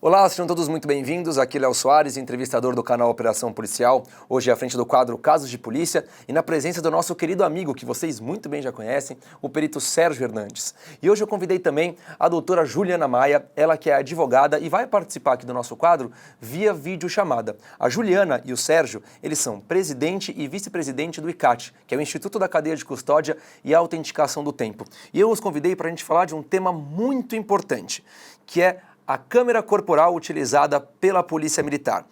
Olá, sejam todos muito bem-vindos. Aqui é Léo Soares, entrevistador do canal Operação Policial. Hoje à frente do quadro Casos de Polícia e na presença do nosso querido amigo, que vocês muito bem já conhecem, o perito Sérgio Hernandes. E hoje eu convidei também a doutora Juliana Maia, ela que é advogada e vai participar aqui do nosso quadro via videochamada. A Juliana e o Sérgio, eles são presidente e vice-presidente do ICAT, que é o Instituto da Cadeia de Custódia e Autenticação do Tempo. E eu os convidei para a gente falar de um tema muito importante, que é a câmera corporal utilizada pela Polícia Militar.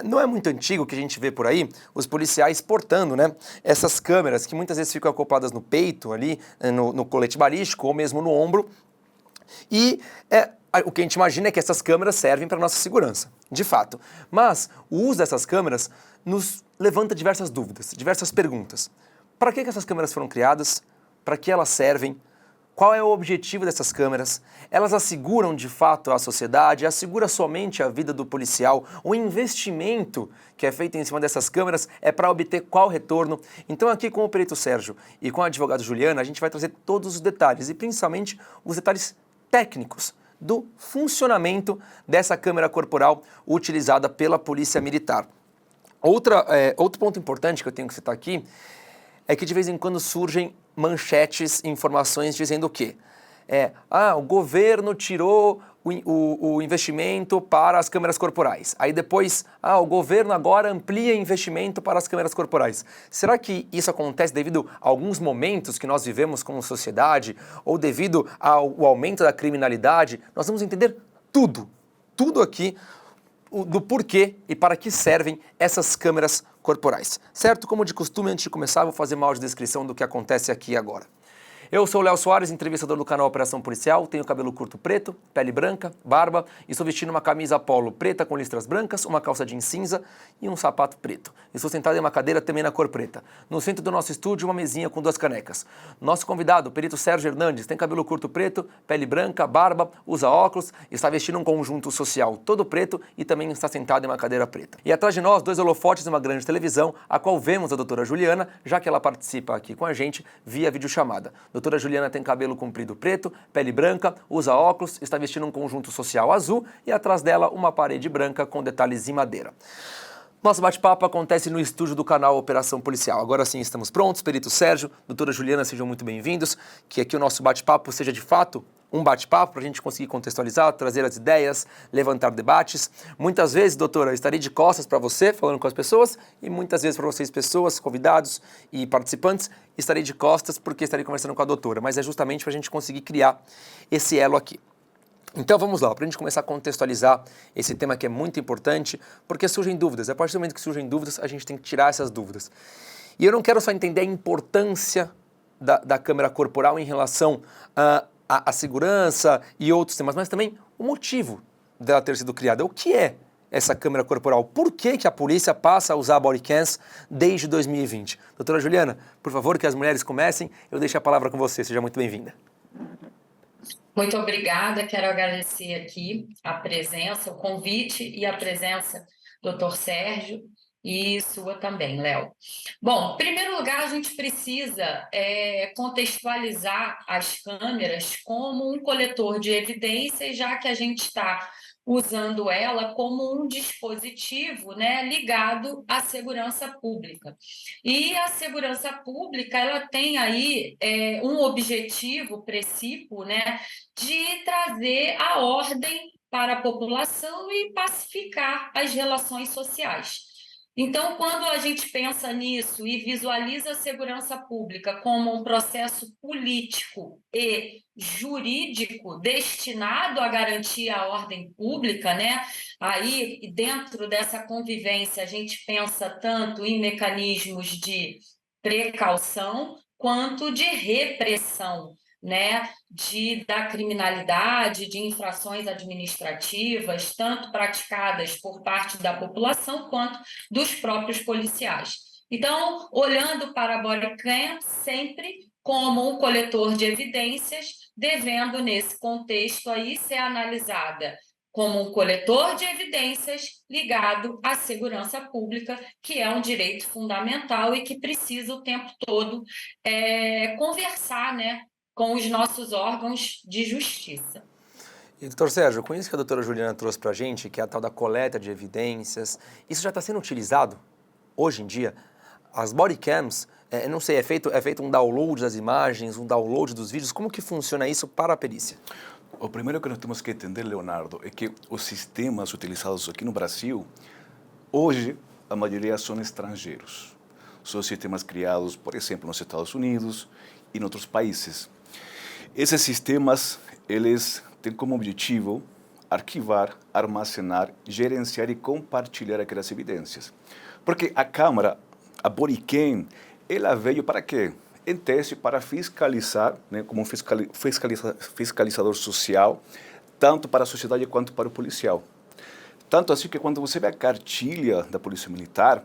Não é muito antigo que a gente vê por aí os policiais portando, essas câmeras que muitas vezes ficam acopladas no peito, ali no colete balístico ou mesmo no ombro. E o que a gente imagina é que essas câmeras servem para a nossa segurança, de fato. Mas o uso dessas câmeras nos levanta diversas dúvidas, diversas perguntas. Para que essas câmeras foram criadas? Para que elas servem? Qual é o objetivo dessas câmeras? Elas asseguram de fato a sociedade? Assegura somente a vida do policial? O investimento que é feito em cima dessas câmeras é para obter qual retorno? Então aqui com o perito Sérgio e com a advogada Juliana, a gente vai trazer todos os detalhes e principalmente os detalhes técnicos do funcionamento dessa câmera corporal utilizada pela Polícia Militar. Outro ponto importante que eu tenho que citar aqui é que de vez em quando surgem manchetes, informações dizendo o quê? O governo tirou o investimento para as câmeras corporais. Aí depois, o governo agora amplia investimento para as câmeras corporais. Será que isso acontece devido a alguns momentos que nós vivemos como sociedade ou devido ao aumento da criminalidade? Nós vamos entender tudo aqui do porquê e para que servem essas câmeras corporais. Certo? Como de costume, antes de começar, vou fazer uma audiodescrição do que acontece aqui agora. Eu sou o Léo Soares, entrevistador do canal Operação Policial, tenho cabelo curto preto, pele branca, barba e estou vestindo uma camisa polo preta com listras brancas, uma calça jeans cinza e um sapato preto. Estou sentado em uma cadeira também na cor preta. No centro do nosso estúdio, uma mesinha com 2 canecas. Nosso convidado, o perito Sérgio Hernandes, tem cabelo curto preto, pele branca, barba, usa óculos, está vestindo um conjunto social todo preto e também está sentado em uma cadeira preta. E atrás de nós, 2 holofotes e uma grande televisão, a qual vemos a doutora Juliana, já que ela participa aqui com a gente via videochamada. Doutora Juliana tem cabelo comprido preto, pele branca, usa óculos, está vestindo um conjunto social azul e atrás dela uma parede branca com detalhes em madeira. Nosso bate-papo acontece no estúdio do canal Operação Policial. Agora sim estamos prontos, perito Sérgio, doutora Juliana, sejam muito bem-vindos. Que aqui o nosso bate-papo seja de fato um bate-papo para a gente conseguir contextualizar, trazer as ideias, levantar debates. Muitas vezes, doutora, eu estarei de costas para você, falando com as pessoas, e muitas vezes para vocês, pessoas, convidados e participantes, estarei de costas porque estarei conversando com a doutora. Mas é justamente para a gente conseguir criar esse elo aqui. Então vamos lá, para a gente começar a contextualizar esse tema que é muito importante, porque surgem dúvidas. A partir do momento que surgem dúvidas, a gente tem que tirar essas dúvidas. E eu não quero só entender a importância da câmera corporal em relação à segurança e outros temas, mas também o motivo dela ter sido criada. O que é essa câmera corporal? Por que a polícia passa a usar bodycams desde 2020? Doutora Juliana, por favor, que as mulheres comecem. Eu deixo a palavra com você. Seja muito bem-vinda. Muito obrigada, quero agradecer aqui a presença, o convite e a presença do Dr. Sérgio e sua também, Léo. Bom, em primeiro lugar, a gente precisa contextualizar as câmeras como um coletor de evidências, já que a gente está usando ela como um dispositivo, ligado à segurança pública. E a segurança pública, ela tem aí um objetivo precípuo, de trazer a ordem para a população e pacificar as relações sociais. Então, quando a gente pensa nisso e visualiza a segurança pública como um processo político e jurídico destinado a garantir a ordem pública, aí dentro dessa convivência a gente pensa tanto em mecanismos de precaução quanto de repressão, da criminalidade, de infrações administrativas, tanto praticadas por parte da população quanto dos próprios policiais. Então, olhando para a bodycam sempre como um coletor de evidências, devendo, nesse contexto aí, ser analisada como um coletor de evidências ligado à segurança pública, que é um direito fundamental e que precisa o tempo todo conversar, com os nossos órgãos de justiça. E, doutor Sérgio, com isso que a doutora Juliana trouxe para a gente, que é a tal da coleta de evidências, isso já está sendo utilizado hoje em dia? As bodycams, não sei, é feito um download das imagens, um download dos vídeos, como que funciona isso para a perícia? O primeiro que nós temos que entender, Leonardo, é que os sistemas utilizados aqui no Brasil, hoje, a maioria são estrangeiros. São sistemas criados, por exemplo, nos Estados Unidos e em outros países. Esses sistemas, eles têm como objetivo arquivar, armazenar, gerenciar e compartilhar aquelas evidências. Porque a câmera, a bodycam, ela veio para quê? Em tese, para fiscalizar, né, como um fiscalizador social, tanto para a sociedade quanto para o policial. Tanto assim que quando você vê a cartilha da Polícia Militar,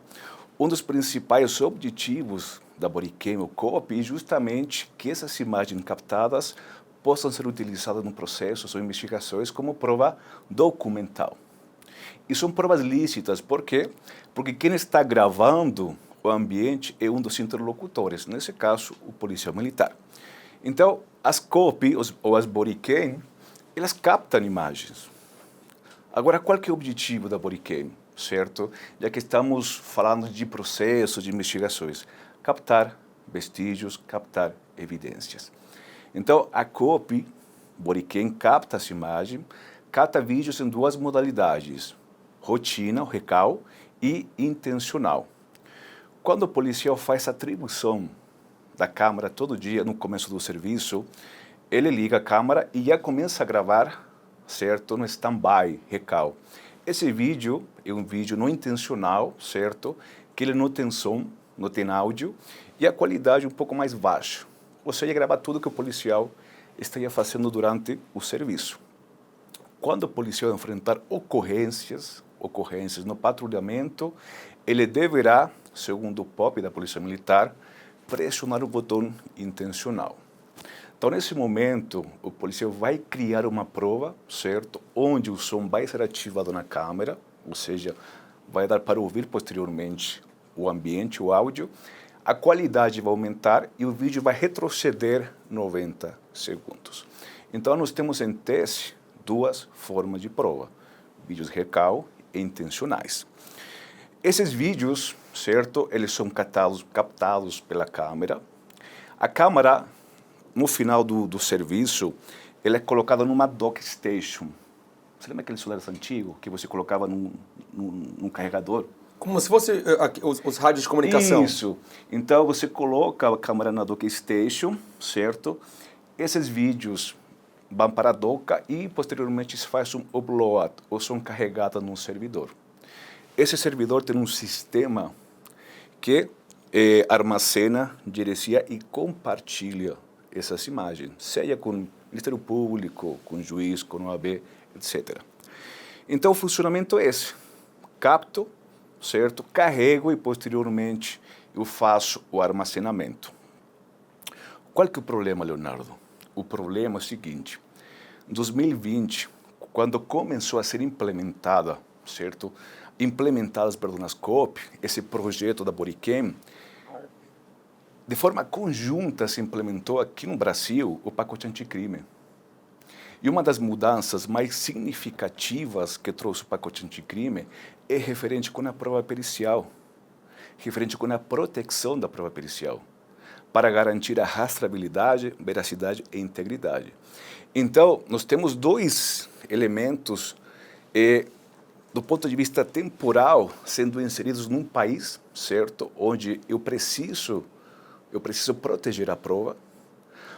um dos principais objetivos da bodycam, o COP, é justamente que essas imagens captadas possam ser utilizadas no processo ou investigações como prova documental. E são provas lícitas, por quê? Porque quem está gravando o ambiente é um dos interlocutores, nesse caso, o policial militar. Então, as COP ou as bodycam, elas captam imagens. Agora, qual que é o objetivo da bodycam, certo? Já que estamos falando de processos, de investigações. Captar vestígios, captar evidências. Então, a COP, bodycam, capta essa imagem, capta vídeos em duas modalidades, rotina, o recal, e intencional. Quando o policial faz a atribuição da câmera todo dia no começo do serviço, ele liga a câmera e já começa a gravar, certo, no stand-by, recal. Esse vídeo é um vídeo não intencional, certo, que ele não tem som, não tem áudio, e a qualidade é um pouco mais baixa. Ou seja, gravar tudo que o policial estaria fazendo durante o serviço. Quando o policial enfrentar ocorrências no patrulhamento, ele deverá, segundo o POP da Polícia Militar, pressionar o botão intencional. Então, nesse momento, o policial vai criar uma prova, certo, onde o som vai ser ativado na câmera, ou seja, vai dar para ouvir posteriormente o ambiente, o áudio, a qualidade vai aumentar e o vídeo vai retroceder 90 segundos. Então, nós temos em teste duas formas de prova, vídeos recal e intencionais. Esses vídeos, certo, eles são captados pela câmera. A câmera, no final do serviço, ela é colocada numa dock station. Você lembra aqueles celulares antigos que você colocava num carregador? Como se fosse os rádios de comunicação. Isso. Então, você coloca a câmera na dock station, certo? Esses vídeos vão para a doca e, posteriormente, se faz um upload, ou são carregados num servidor. Esse servidor tem um sistema que armazena, gerencia e compartilha essas imagens, seja com o Ministério Público, com o juiz, com o OAB, etc. Então, o funcionamento é esse. Capto, certo? Carrego e, posteriormente, eu faço o armazenamento. Qual que é o problema, Leonardo? O problema é o seguinte, em 2020, quando começou a ser implementada, certo? Implementadas as COP, esse projeto da bodycam, de forma conjunta se implementou aqui no Brasil o pacote anticrime. E uma das mudanças mais significativas que trouxe o pacote anticrime é referente com a prova pericial, referente com a proteção da prova pericial, para garantir a rastreabilidade, veracidade e integridade. Então, nós temos dois elementos do ponto de vista temporal sendo inseridos num país, certo, onde eu preciso proteger a prova,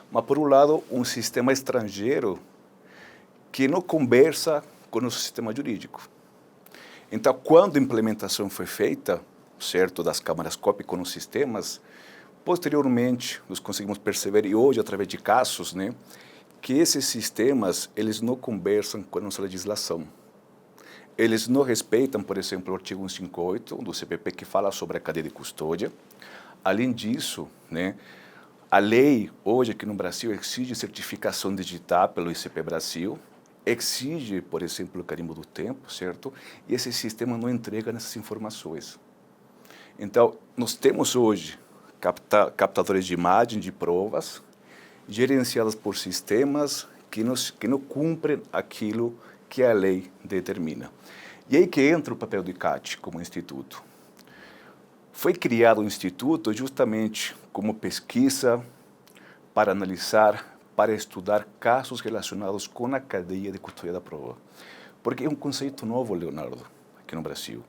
mas por um lado um sistema estrangeiro que não conversa com o nosso sistema jurídico. Então, quando a implementação foi feita, certo, das câmaras COP com os sistemas, posteriormente nós conseguimos perceber, e hoje através de casos, né, que esses sistemas eles não conversam com a nossa legislação. Eles não respeitam, por exemplo, o artigo 158 do CPP, que fala sobre a cadeia de custódia. Além disso, né, a lei hoje aqui no Brasil exige certificação digital pelo ICP Brasil, exige, por exemplo, o carimbo do tempo, certo? E esse sistema não entrega essas informações. Então, nós temos hoje captadores de imagem, de provas, gerenciadas por sistemas que não cumprem aquilo que a lei determina. E aí que entra o papel do ICAT como instituto. Foi criado o instituto justamente como pesquisa para analisar, para estudar casos relacionados com a cadeia de custódia da prova. Porque é um conceito novo, Leonardo, aqui no Brasil.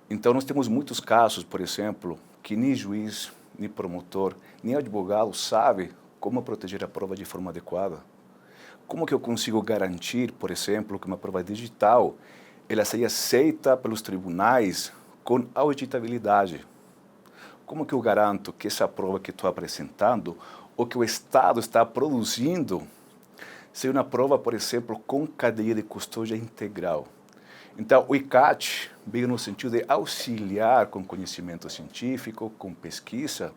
Então, nós temos muitos casos, por exemplo, que nem juiz, nem promotor, nem advogado sabe como proteger a prova de forma adequada. Como que eu consigo garantir, por exemplo, que uma prova digital ela seja aceita pelos tribunais com auditabilidade? Como que eu garanto que essa prova que estou apresentando ou que o Estado está produzindo seja uma prova, por exemplo, com cadeia de custódia integral? Então, o ICAT veio no sentido de auxiliar com conhecimento científico, com pesquisa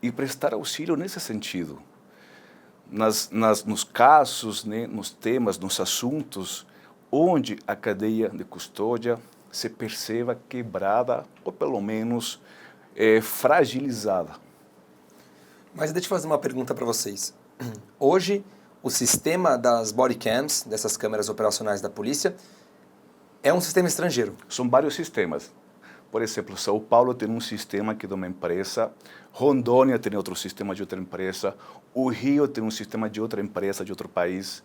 e prestar auxílio nesse sentido. Nos casos, né, nos temas, nos assuntos onde a cadeia de custódia se perceba quebrada ou pelo menos fragilizada. Mas deixa eu fazer uma pergunta para vocês. Hoje, o sistema das body cams, dessas câmeras operacionais da polícia, é um sistema estrangeiro. São vários sistemas. Por exemplo, São Paulo tem um sistema que é de uma empresa, Rondônia tem outro sistema de outra empresa, o Rio tem um sistema de outra empresa, de outro país.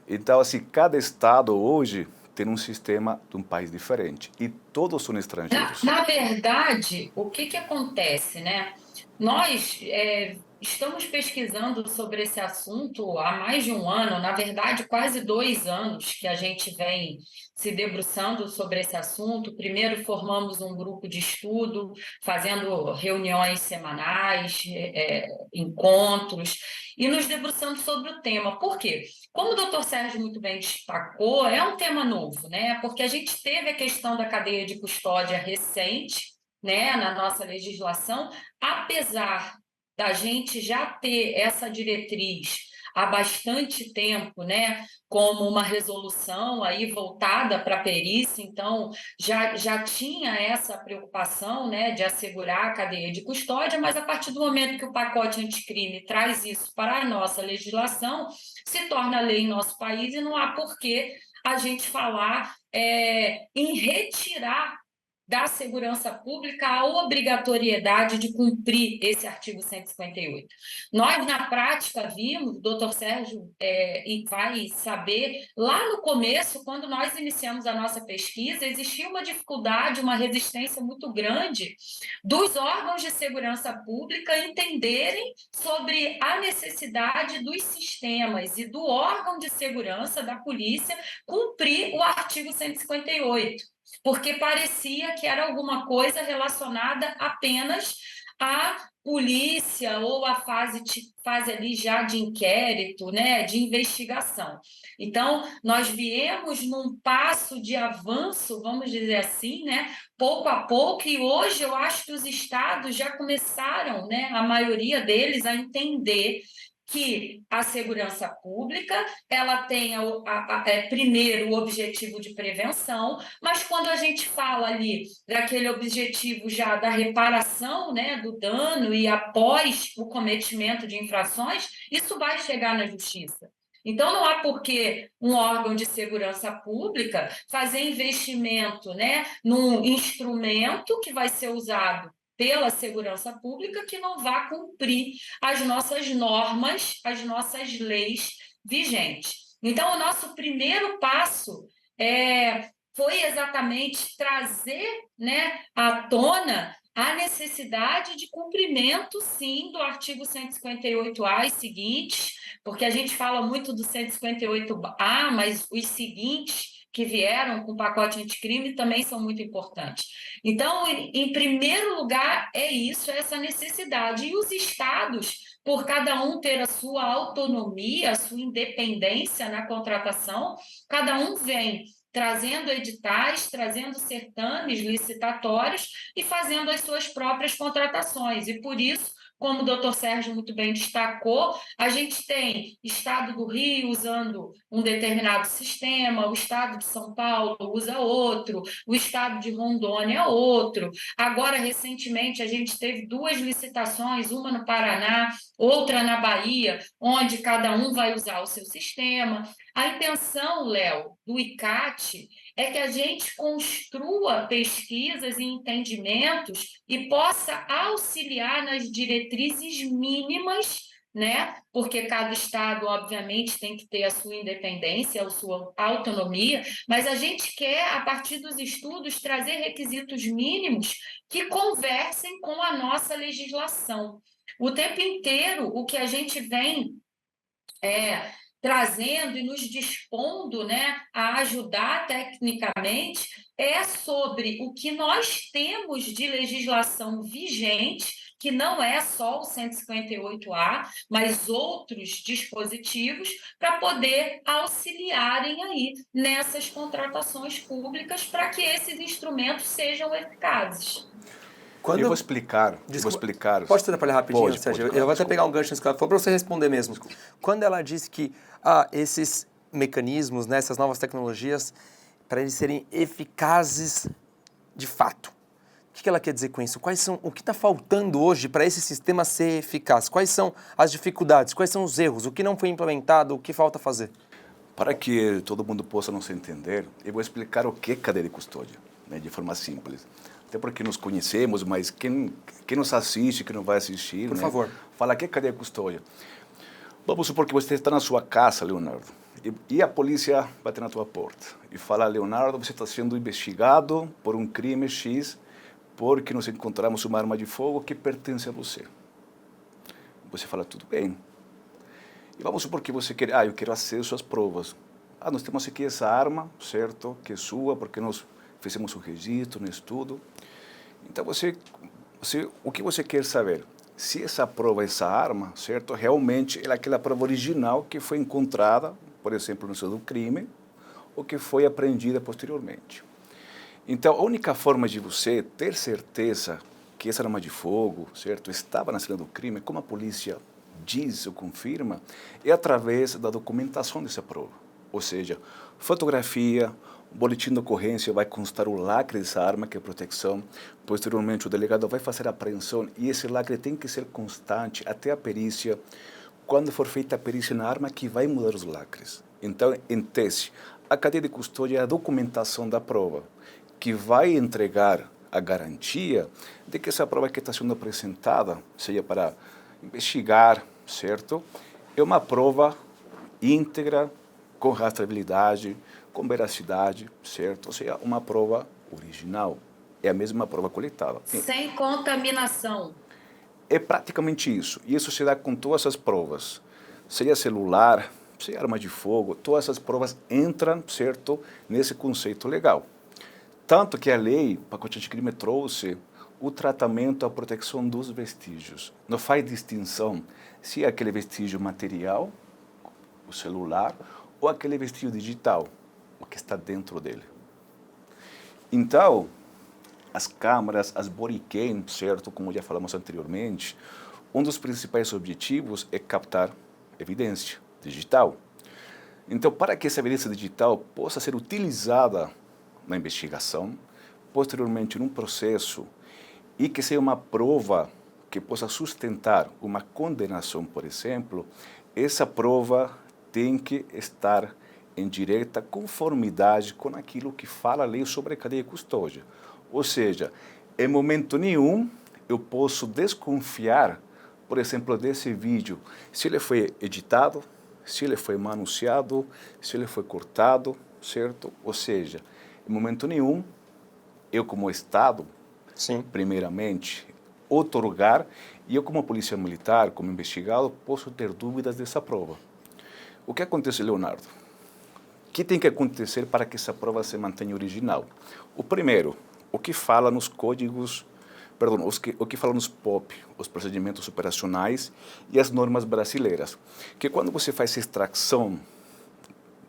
Então, assim, cada estado hoje tem um sistema de um país diferente e todos são estrangeiros. Na verdade, o que acontece, né? Nós estamos pesquisando sobre esse assunto há mais de um ano, na verdade, quase 2 anos que a gente vem se debruçando sobre esse assunto. Primeiro, formamos um grupo de estudo, fazendo reuniões semanais, encontros, e nos debruçando sobre o tema. Por quê? Como o doutor Sérgio muito bem destacou, é um tema novo, né? Porque a gente teve a questão da cadeia de custódia recente, né, na nossa legislação, apesar da gente já ter essa diretriz há bastante tempo, né, como uma resolução aí voltada para a perícia, então já tinha essa preocupação, né, de assegurar a cadeia de custódia, mas a partir do momento que o pacote anticrime traz isso para a nossa legislação, se torna lei em nosso país e não há por que a gente falar em retirar da segurança pública a obrigatoriedade de cumprir esse artigo 158. Nós, na prática, vimos, o doutor Sérgio e vai saber, lá no começo, quando nós iniciamos a nossa pesquisa, existia uma dificuldade, uma resistência muito grande dos órgãos de segurança pública entenderem sobre a necessidade dos sistemas e do órgão de segurança da polícia cumprir o artigo 158. Porque parecia que era alguma coisa relacionada apenas à polícia ou à fase ali já de inquérito, né, de investigação. Então, nós viemos num passo de avanço, vamos dizer assim, né, pouco a pouco, e hoje eu acho que os estados já começaram, né, a maioria deles, a entender que a segurança pública ela tem primeiro o objetivo de prevenção, mas quando a gente fala ali daquele objetivo já da reparação, né, do dano e após o cometimento de infrações, isso vai chegar na justiça. Então, não há por que um órgão de segurança pública fazer investimento, né, num instrumento que vai ser usado pela segurança pública que não vá cumprir as nossas normas, as nossas leis vigentes. Então, o nosso primeiro passo foi exatamente trazer, né, à tona a necessidade de cumprimento, sim, do artigo 158A e seguintes, porque a gente fala muito do 158A, mas os seguintes que vieram com o pacote anticrime também são muito importantes. Então, em primeiro lugar, é isso, essa necessidade. E os estados, por cada um ter a sua autonomia, a sua independência na contratação, cada um vem trazendo editais, trazendo certames licitatórios e fazendo as suas próprias contratações. E, por isso, como o doutor Sérgio muito bem destacou, a gente tem Estado do Rio usando um determinado sistema, o Estado de São Paulo usa outro, o Estado de Rondônia outro. Agora, recentemente, a gente teve 2 licitações, uma no Paraná, outra na Bahia, onde cada um vai usar o seu sistema. A intenção, Léo, do ICAT é que a gente construa pesquisas e entendimentos e possa auxiliar nas diretrizes mínimas, né? Porque cada estado, obviamente, tem que ter a sua independência, a sua autonomia, mas a gente quer, a partir dos estudos, trazer requisitos mínimos que conversem com a nossa legislação. O tempo inteiro, o que a gente vem trazendo e nos dispondo, né, a ajudar tecnicamente é sobre o que nós temos de legislação vigente, que não é só o 158A, mas outros dispositivos, para poder auxiliarem aí nessas contratações públicas para que esses instrumentos sejam eficazes. Eu vou explicar. Pode te atrapalhar rapidinho, Pode, Sérgio? claro, Eu vou até pegar um gancho nisso que ela falou para você responder mesmo. Desculpa. Quando ela disse que esses mecanismos, né, essas novas tecnologias, para eles serem eficazes de fato, o que ela quer dizer com isso? O que está faltando hoje para esse sistema ser eficaz? Quais são as dificuldades? Quais são os erros? O que não foi implementado? O que falta fazer? Para que todo mundo possa nos entender, eu vou explicar o que é cadeia de custódia, né, de forma simples. Até porque nos conhecemos, mas quem nos assiste, quem não vai assistir, Por né, favor. fala que é cadeia de custódia. Vamos supor que você está na sua casa, Leonardo, e a polícia bate na tua porta e fala: Leonardo, você está sendo investigado por um crime X porque nós encontramos uma arma de fogo que pertence a você. Você fala: tudo bem. E vamos supor que você quer: eu quero acesso às provas. Nós temos aqui essa arma, certo, que é sua, porque nós fizemos um registro, um estudo. Então, o que você quer saber? Se essa prova, essa arma, certo, realmente é aquela prova original que foi encontrada, por exemplo, no seu do crime, ou que foi apreendida posteriormente. Então, a única forma de você ter certeza que essa arma de fogo, certo, estava na cena do crime, como a polícia diz ou confirma, é através da documentação dessa prova. Ou seja, fotografia, boletim de ocorrência, vai constar o lacre dessa arma, que é proteção. Posteriormente, o delegado vai fazer a apreensão e esse lacre tem que ser constante até a perícia. Quando for feita a perícia na arma, que vai mudar os lacres. Então, em tese, a cadeia de custódia é a documentação da prova, que vai entregar a garantia de que essa prova que está sendo apresentada, seja para investigar, certo, é uma prova íntegra, com rastreabilidade, com veracidade, certo? Ou seja, uma prova original. É a mesma prova coletada. Sem contaminação. É praticamente isso. E isso se dá com todas as provas. Seja celular, seja arma de fogo, todas essas provas entram, certo, nesse conceito legal. Tanto que a lei, pacote anticrime, trouxe o tratamento, a proteção dos vestígios. Não faz distinção se é aquele vestígio material, o celular, ou aquele vestígio digital, o que está dentro dele. Então, as câmeras, as bodycam, certo, como já falamos anteriormente, um dos principais objetivos é captar evidência digital. Então, para que essa evidência digital possa ser utilizada na investigação, posteriormente num processo, e que seja uma prova que possa sustentar uma condenação, por exemplo, essa prova tem que estar em direta conformidade com aquilo que fala a lei sobre a cadeia de custódia. Ou seja, em momento nenhum eu posso desconfiar, por exemplo, desse vídeo, se ele foi editado, se ele foi manuseado, se ele foi cortado, certo? Ou seja, em momento nenhum, eu como Estado, Sim. primeiramente, outorgar, e eu como polícia militar, como investigado, posso ter dúvidas dessa prova. O que acontece, Leonardo? O que tem que acontecer para que essa prova se mantenha original? O primeiro, o que fala nos códigos, o que fala nos POP, os procedimentos operacionais e as normas brasileiras, que quando você faz extração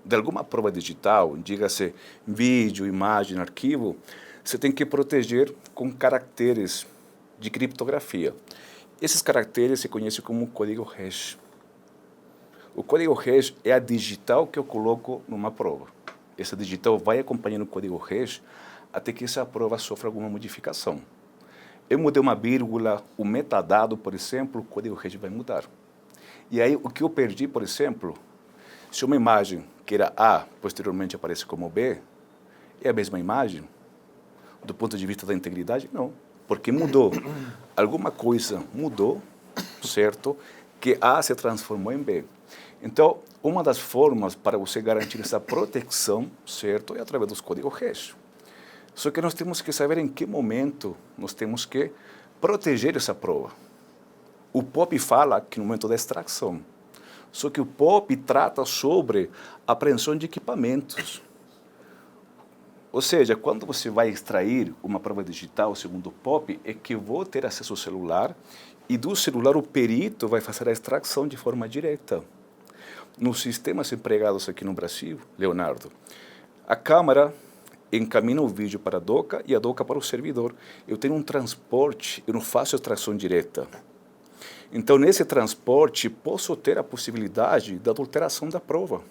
de alguma prova digital, diga-se vídeo, imagem, arquivo, você tem que proteger com caracteres de criptografia. Esses caracteres se conhecem como código hash. O código hash é a digital que eu coloco numa prova. Essa digital vai acompanhando o código hash até que essa prova sofra alguma modificação. Eu mudei uma vírgula, o metadado, por exemplo, o código hash vai mudar. E aí, o que eu perdi, por exemplo, se uma imagem que era A, posteriormente aparece como B, é a mesma imagem? Do ponto de vista da integridade, não. Porque mudou. Alguma coisa mudou, certo? Que A se transformou em B. Então, uma das formas para você garantir essa proteção, certo, é através dos códigos hash. Só que nós temos que saber em que momento nós temos que proteger essa prova. O POP fala que no momento da extração. Só que o POP trata sobre apreensão de equipamentos. Ou seja, quando você vai extrair uma prova digital, segundo o POP, é que eu vou ter acesso ao celular e do celular o perito vai fazer a extração de forma direta. Nos sistemas empregados aqui no Brasil, Leonardo, a câmera encaminha o vídeo para a DOCA e a DOCA para o servidor. Eu tenho um transporte, eu não faço extração direta. Então, nesse transporte, posso ter a possibilidade da adulteração da prova.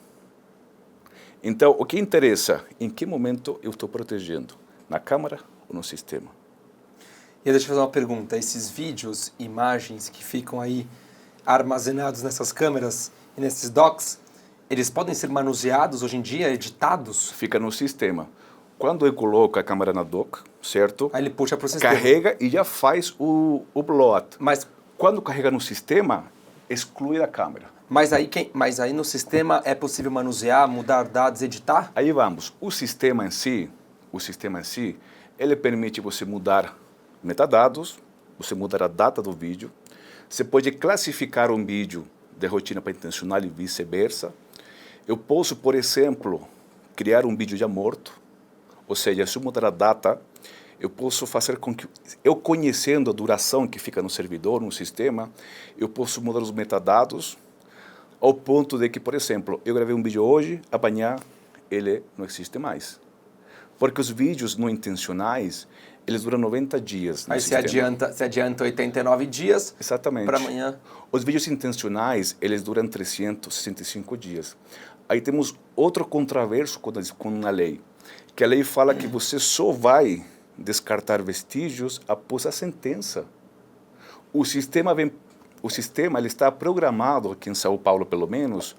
Então, o que interessa? Em que momento eu estou protegendo? Na câmara ou no sistema? E deixa eu fazer uma pergunta. Esses vídeos, imagens que ficam aí armazenados nessas câmeras e nesses docs, eles podem ser manuseados hoje em dia, editados? Fica no sistema. Quando eu coloco a câmera na DOCA, certo? Aí ele puxa para o sistema. Carrega e já faz o upload. Mas quando carrega no sistema, exclui a câmera. Mas aí no sistema é possível manusear, mudar dados, editar? Aí vamos. O sistema em si, ele permite você mudar metadados, você mudar a data do vídeo, você pode classificar um vídeo de rotina para intencional e vice-versa. Eu posso, por exemplo, criar um vídeo já morto, ou seja, se eu mudar a data, eu posso fazer com que, eu conhecendo a duração que fica no servidor, no sistema, eu posso mudar os metadados, ao ponto de que, por exemplo, eu gravei um vídeo hoje, amanhã ele não existe mais. Porque os vídeos não intencionais, eles duram 90 dias. Aí você adianta 89 dias para amanhã. Os vídeos intencionais, eles duram 365 dias. Aí temos outro contraverso com a lei, que a lei fala que você só vai descartar vestígios após a sentença. O sistema ele está programado, aqui em São Paulo pelo menos,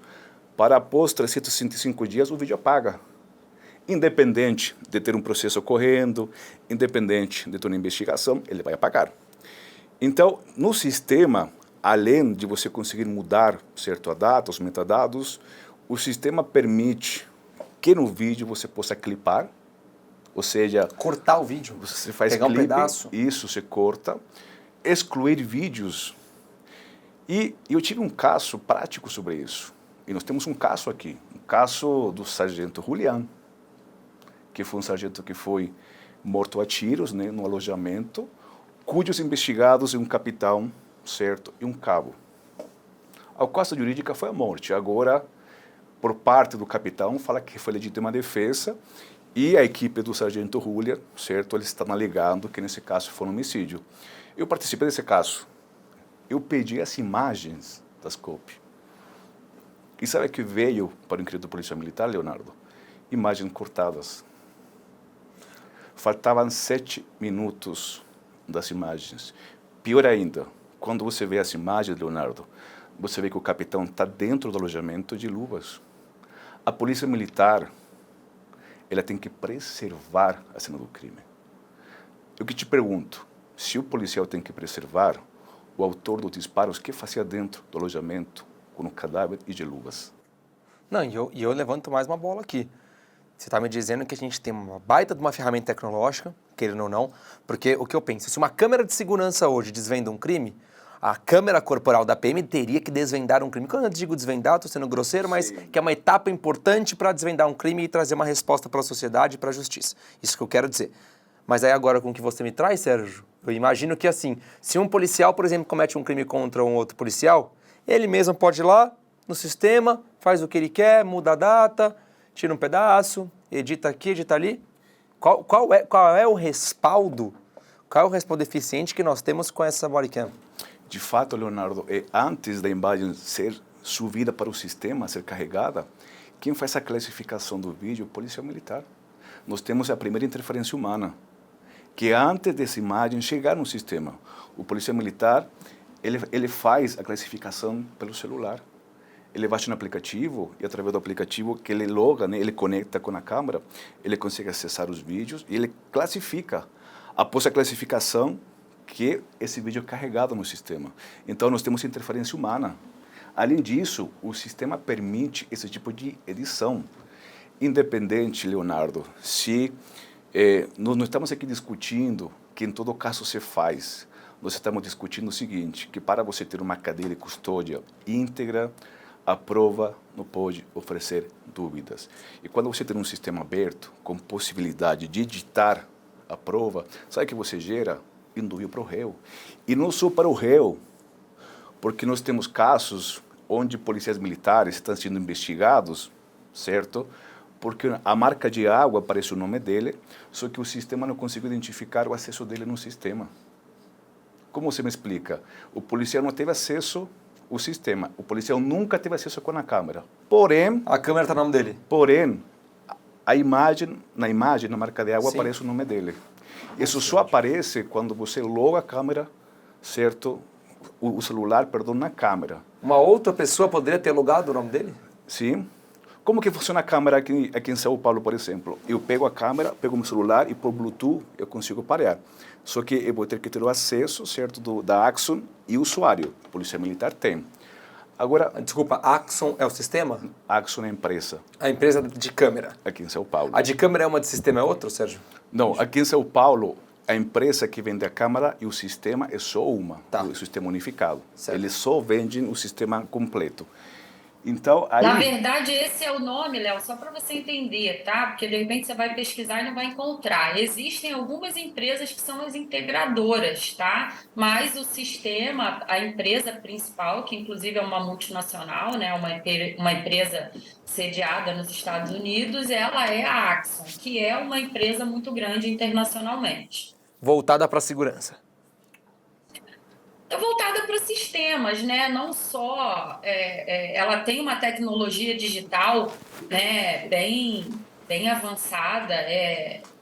para após 365 dias o vídeo apaga. Independente de ter um processo ocorrendo, independente de ter uma investigação, ele vai apagar. Então, no sistema, além de você conseguir mudar certo a data, os metadados, o sistema permite que no vídeo você possa clipar, ou seja, cortar o vídeo. Você faz pegar clipe, um pedaço. Isso, você corta, excluir vídeos. E eu tive um caso prático sobre isso. E nós temos um caso aqui, um caso do sargento Julián, que foi um sargento que foi morto a tiros, né, no alojamento, cujos investigados é um capitão, certo, e um cabo. A causa jurídica foi a morte. Agora, por parte do capitão, fala que foi legítima defesa e a equipe do sargento Julián, certo, eles estão alegando que nesse caso foi um homicídio. Eu participei desse caso. Eu pedi as imagens das COP. E sabe o que veio para o inquérito da Polícia Militar, Leonardo? Imagens cortadas. Faltavam 7 minutos das imagens. Pior ainda, quando você vê as imagens, Leonardo, você vê que o capitão está dentro do alojamento de luvas. A Polícia Militar, ela tem que preservar a cena do crime. Eu que te pergunto, se o policial tem que preservar, o autor dos disparos, o que fazia dentro do alojamento com o cadáver e de luvas? Não, e eu levanto mais uma bola aqui. Você está me dizendo que a gente tem uma baita de uma ferramenta tecnológica, querendo ou não, porque o que eu penso, se uma câmera de segurança hoje desvenda um crime, a câmera corporal da PM teria que desvendar um crime. Quando eu digo desvendar, estou sendo grosseiro, mas que é uma etapa importante para desvendar um crime e trazer uma resposta para a sociedade e para a justiça. Isso que eu quero dizer. Mas aí agora com o que você me traz, Sérgio, eu imagino que assim, se um policial, por exemplo, comete um crime contra um outro policial, ele mesmo pode ir lá no sistema, faz o que ele quer, muda a data, tira um pedaço, edita aqui, edita ali. Qual é o respaldo, qual é o respaldo eficiente que nós temos com essa bodycam? De fato, Leonardo, antes da imagem ser subida para o sistema, ser carregada, quem faz a classificação do vídeo é o policial militar. Nós temos a primeira interferência humana, que antes dessa imagem chegar no sistema, o policial militar, ele faz a classificação pelo celular. Ele baixa no aplicativo e através do aplicativo que ele loga, né, ele conecta com a câmera, ele consegue acessar os vídeos e ele classifica. Após a classificação, que esse vídeo é carregado no sistema. Então, nós temos interferência humana. Além disso, o sistema permite esse tipo de edição. Independente, Leonardo, se nós não estamos aqui discutindo que em todo caso se faz, nós estamos discutindo o seguinte, que para você ter uma cadeia de custódia íntegra, a prova não pode oferecer dúvidas. E quando você tem um sistema aberto, com possibilidade de editar a prova, sabe o que você gera? Indúvio para o réu. E não só para o réu, porque nós temos casos onde policiais militares estão sendo investigados, certo? Porque a marca de água aparece o nome dele, só que o sistema não conseguiu identificar o acesso dele no sistema. Como você me explica? O policial não teve acesso ao sistema, o policial nunca teve acesso com a câmera. Porém... A câmera está no nome dele. Porém, na marca de água, sim, aparece o nome dele. Isso só aparece quando você loga a câmera, certo? O celular, perdão, na câmera. Uma outra pessoa poderia ter logado o nome dele? Sim. Como que funciona a câmera aqui em São Paulo, por exemplo? Eu pego a câmera, pego o meu celular e por Bluetooth eu consigo parear. Só que eu vou ter que ter o acesso, certo, da Axon e o usuário. A Polícia Militar tem. Agora... Desculpa, Axon é o sistema? Axon é a empresa. A empresa de câmera. Aqui em São Paulo. A de câmera é uma de sistema, é outra, Sérgio? Não, aqui em São Paulo, a empresa que vende a câmera e o sistema é só uma, tá, o sistema unificado. Certo. Eles só vendem o sistema completo. Então, aí... Na verdade, esse é o nome, Léo, só para você entender, tá? Porque de repente você vai pesquisar e não vai encontrar. Existem algumas empresas que são as integradoras, tá? Mas o sistema, a empresa principal, que inclusive é uma multinacional, né? Uma empresa sediada nos Estados Unidos, ela é a Axon, que é uma empresa muito grande internacionalmente. Voltada para a segurança. Voltada para sistemas, né? Não só ela tem uma tecnologia digital, né, bem avançada,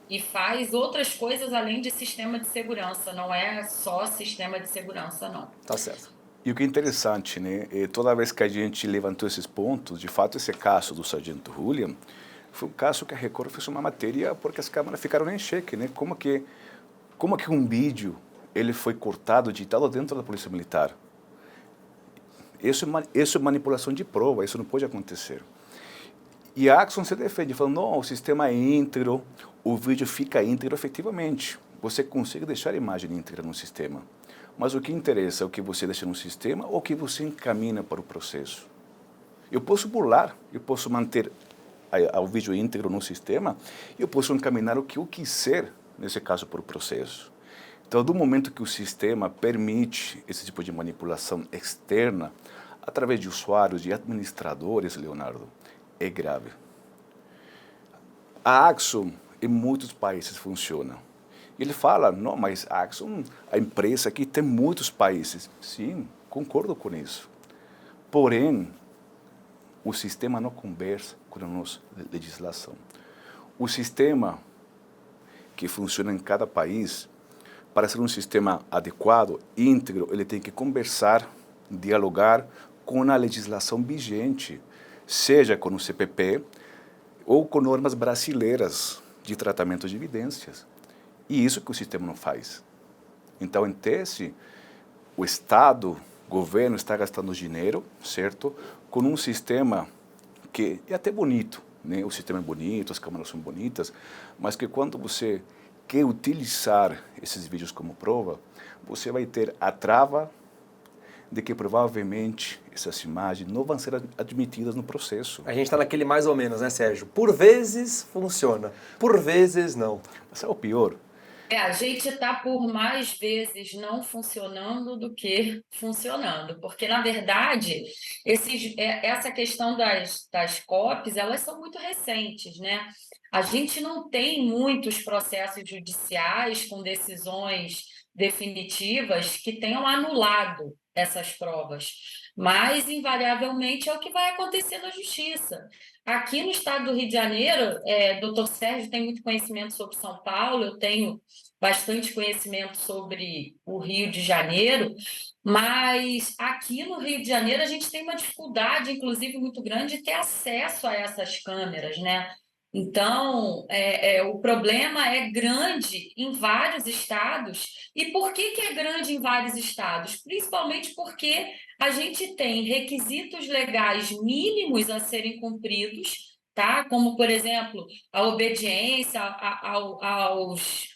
e faz outras coisas além de sistema de segurança. Não é só sistema de segurança, não. Tá certo. E o que é interessante, né? Toda vez que a gente levantou esses pontos, de fato, esse caso do sargento Julian foi um caso que a Record fez uma matéria porque as câmeras ficaram em xeque, né? Como que um vídeo ele foi cortado, editado dentro da Polícia Militar? Isso é manipulação de prova, isso não pode acontecer. E a Axon se defende, falando, não, o sistema é íntegro, o vídeo fica íntegro efetivamente. Você consegue deixar a imagem íntegra no sistema. Mas o que interessa é o que você deixa no sistema ou o que você encaminha para o processo. Eu posso burlar, eu posso manter o vídeo íntegro no sistema, eu posso encaminhar o que eu quiser, nesse caso, para o processo. Então, do momento que o sistema permite esse tipo de manipulação externa, através de usuários e administradores, Leonardo, é grave. A Axon, em muitos países, funciona. Ele fala, não, mas a Axon, a empresa aqui tem muitos países. Sim, concordo com isso. Porém, o sistema não conversa com a nossa legislação. O sistema que funciona em cada país, para ser um sistema adequado, íntegro, ele tem que conversar, dialogar com a legislação vigente, seja com o CPP ou com normas brasileiras de tratamento de evidências. E isso que o sistema não faz. Então, em tese, o Estado, o governo está gastando dinheiro, certo? Com um sistema que é até bonito, né? O sistema é bonito, as câmeras são bonitas, mas que quando você quer utilizar esses vídeos como prova, você vai ter a trava de que provavelmente essas imagens não vão ser admitidas no processo. A gente está naquele mais ou menos, né, Sérgio? Por vezes funciona, por vezes não. Mas é o pior. A gente está por mais vezes não funcionando do que funcionando, porque, na verdade, essa questão das COPs, elas são muito recentes, né? A gente não tem muitos processos judiciais com decisões definitivas que tenham anulado essas provas, mas invariavelmente é o que vai acontecer na justiça. Aqui no estado do Rio de Janeiro, doutor Sérgio tem muito conhecimento sobre São Paulo, eu tenho bastante conhecimento sobre o Rio de Janeiro, mas aqui no Rio de Janeiro a gente tem uma dificuldade, inclusive, muito grande de ter acesso a essas câmeras, né? Então, o problema é grande em vários estados. E por que é grande em vários estados? Principalmente porque a gente tem requisitos legais mínimos a serem cumpridos, tá? Como, por exemplo, a obediência